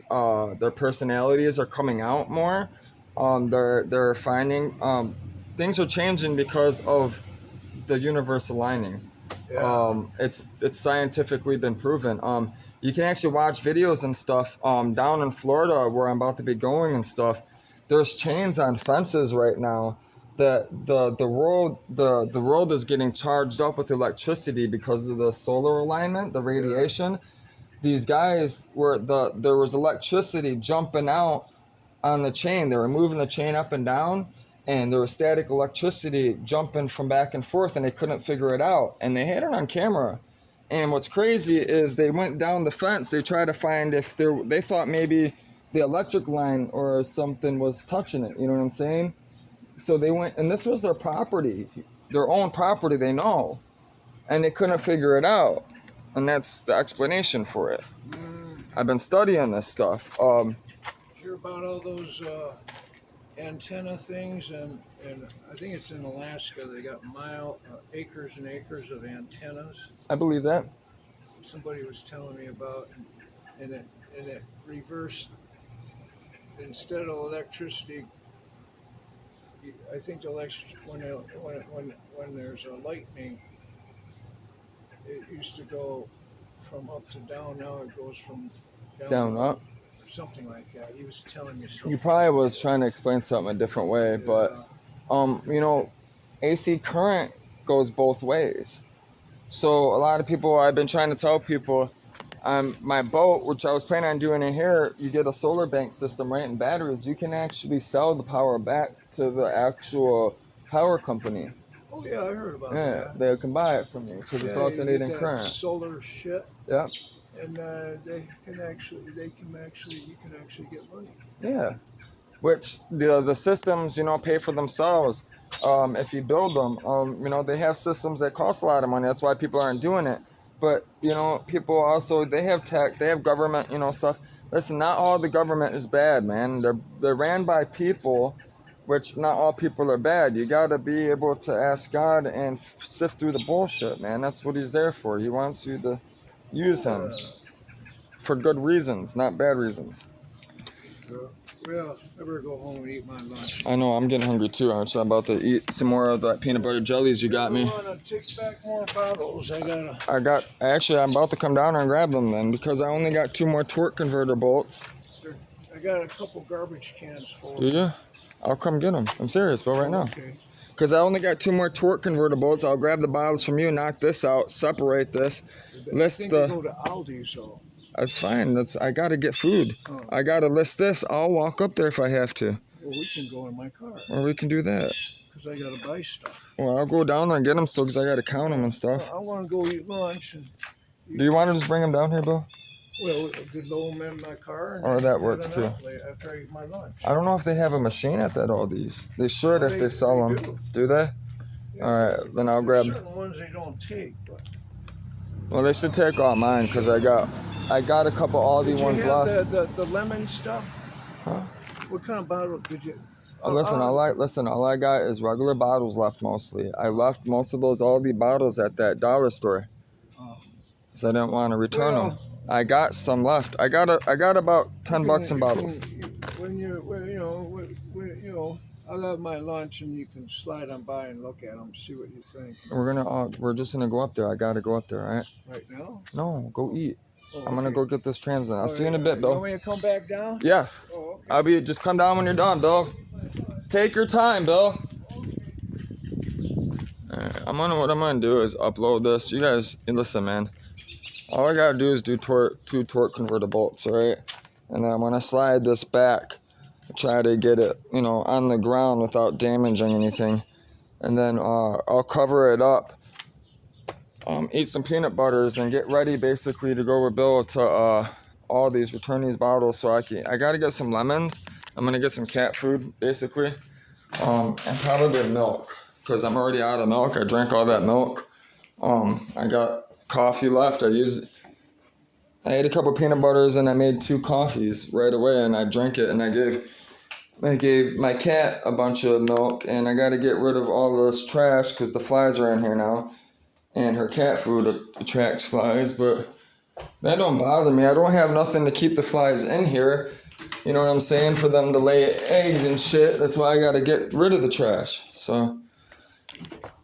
S1: their personalities are coming out more. They're finding things are changing because of the universe aligning.
S2: Yeah.
S1: It's scientifically been proven. You can actually watch videos and stuff down in Florida where I'm about to be going and stuff. There's chains on fences right now that the world is getting charged up with electricity because of the solar alignment, the radiation. These guys there was electricity jumping out on the chain. They were moving the chain up and down, and there was static electricity jumping from back and forth, and they couldn't figure it out. And they had it on camera. And what's crazy is they went down the fence. They tried to find if they thought maybe the electric line or something was touching it. You know what I'm saying? So they went, and this was their property, their own property. They know, and they couldn't figure it out. And that's the explanation for it. I've been studying this stuff.
S2: Hear about all those antenna things, and I think it's in Alaska. They got acres and acres of antennas.
S1: I believe that.
S2: Somebody was telling me about, and it reversed. Instead of electricity, I think when there's a lightning, it used to go from up to down. Now it goes from
S1: down up.
S2: Something like that. He was telling me something.
S1: He probably was trying to explain something a different way, but AC current goes both ways. So a lot of people, I've been trying to tell people, my boat, which I was planning on doing in here, you get a solar bank system, right, and batteries. You can actually sell the power back to the actual power company.
S2: Oh yeah, I heard about that.
S1: Yeah, they can buy it from you because it's alternating current.
S2: Solar shit.
S1: Yeah.
S2: And you can actually get money.
S1: Yeah, which the systems pay for themselves if you build them. They have systems that cost a lot of money. That's why people aren't doing it. But people also, they have tech, they have government, stuff. Listen, not all the government is bad, man. They're ran by people, which not all people are bad. You got to be able to ask God and sift through the bullshit, man. That's what He's there for. He wants you to use Him for good reasons, not bad reasons.
S2: Well, I better go home and eat my lunch.
S1: I know, I'm getting hungry too. I'm about to eat some more of that peanut butter jellies you got me.
S2: I want to take back more bottles.
S1: Actually, I'm about to come down and grab them then because I only got 2 more torque converter bolts.
S2: I got a couple garbage cans full.
S1: Do you? I'll come get them. I'm serious, bro, right now.
S2: Okay.
S1: Because I only got 2 more torque converter bolts. I'll grab the bottles from you, knock this out, separate this.
S2: I think they go to Aldi's, so.
S1: That's fine. I got to get food.
S2: Oh.
S1: I got to list this. I'll walk up there if I have to.
S2: Well, we can go in my car.
S1: Or we can do that.
S2: Because I got to buy stuff.
S1: Well, I'll go down there and get them still because I got to count them and stuff.
S2: I want to go eat lunch.
S1: Do you want to just bring them down here, Bill?
S2: Well, did load them in my car.
S1: Or that works too.
S2: After I eat my lunch.
S1: I don't know if they have a machine at that Aldi's. They should if they sell them. Do they?
S2: Yeah,
S1: Alright, then I'll
S2: there's
S1: grab.
S2: certain ones they don't take, but
S1: Well, they should take all mine because I got a couple Aldi
S2: did you
S1: ones
S2: have
S1: left.
S2: the lemon stuff?
S1: Huh?
S2: What kind of bottle did you?
S1: Listen, all I got is regular bottles left mostly. I left most of those Aldi bottles at that dollar store.
S2: Oh.
S1: So I didn't want to return
S2: Well,
S1: them. I got some left. I got about $10 in bottles.
S2: When you know, I'll have my lunch and you can slide on by and look at them, see what you think.
S1: We're just gonna go up there. I gotta go up there, all right?
S2: Right now?
S1: No, go eat.
S2: Oh,
S1: I'm gonna
S2: okay.
S1: go get this transit. I'll see you in a bit,
S2: You
S1: Bill.
S2: want me to come back down?
S1: Yes.
S2: Oh, okay.
S1: Just come down when you're done, Bill. Take your time, Bill. Alright, what I'm gonna do is upload this. You guys, listen, man. All I gotta do is do two torque converter bolts, alright? And then I'm gonna slide this back, try to get it, on the ground without damaging anything. And then I'll cover it up, eat some peanut butters, and get ready basically to go with Bill to return these bottles. So I gotta get some lemons. I'm gonna get some cat food basically, and probably milk because I'm already out of milk. I drank all that milk. I got coffee left. I ate a couple peanut butters and I made 2 coffees right away and I drank it and I gave my cat a bunch of milk and I got to get rid of all this trash because the flies are in here now and her cat food attracts flies, but that don't bother me. I don't have nothing to keep the flies in here. You know what I'm saying? For them to lay eggs and shit. That's why I got to get rid of the trash. So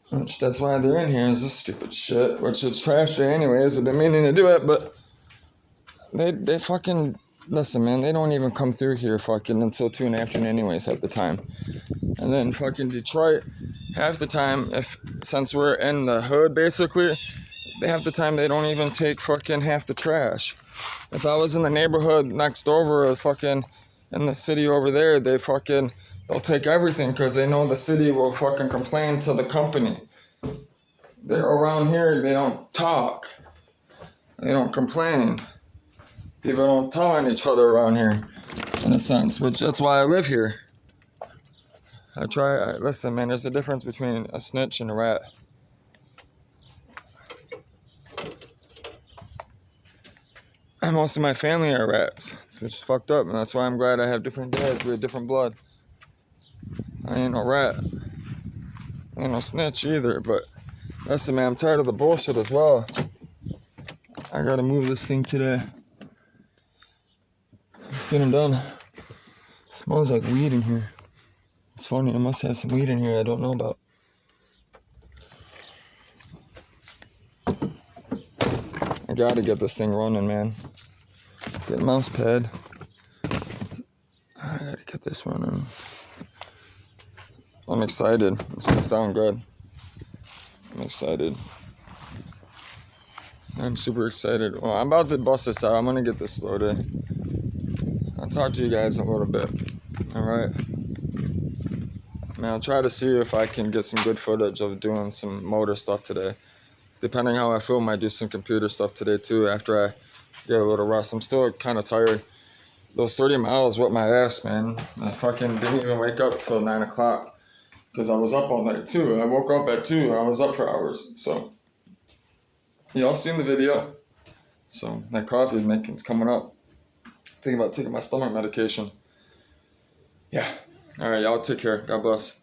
S1: that's why they're in here is this stupid shit, which it's trash day anyways. I've been meaning to do it, but they fucking, listen, man, they don't even come through here fucking until 2 in the afternoon anyways half the time. And then fucking Detroit, half the time, since we're in the hood basically, half the time they don't even take fucking half the trash. If I was in the neighborhood next over or fucking in the city over there, they'll take everything because they know the city will fucking complain to the company. They're around here, they don't talk. They don't complain. People don't tell on each other around here, in a sense, which that's why I live here. Listen, man, there's a difference between a snitch and a rat. And most of my family are rats, which is fucked up, and that's why I'm glad I have different dads with different blood. I ain't no rat. I ain't no snitch either, but listen, man, I'm tired of the bullshit as well. I gotta move this thing today. Let's get him done. It smells like weed in here. It's funny, I must have some weed in here I don't know about. I gotta get this thing running, man. Get a mouse pad. I gotta get this running. I'm excited. It's gonna sound good. I'm excited. I'm super excited. Well, I'm about to bust this out. I'm gonna get this loaded. I'll talk to you guys in a little bit. Alright? I'll try to see if I can get some good footage of doing some motor stuff today. Depending how I feel, I might do some computer stuff today too after I get a little rest. I'm still kind of tired. Those 30 miles whipped my ass, man. I fucking didn't even wake up till 9 o'clock because I was up all night too. I woke up at 2. I was up for hours. So, y'all seen the video. So, that coffee making's coming up. Thinking about taking my stomach medication. Yeah. All right, y'all take care. God bless.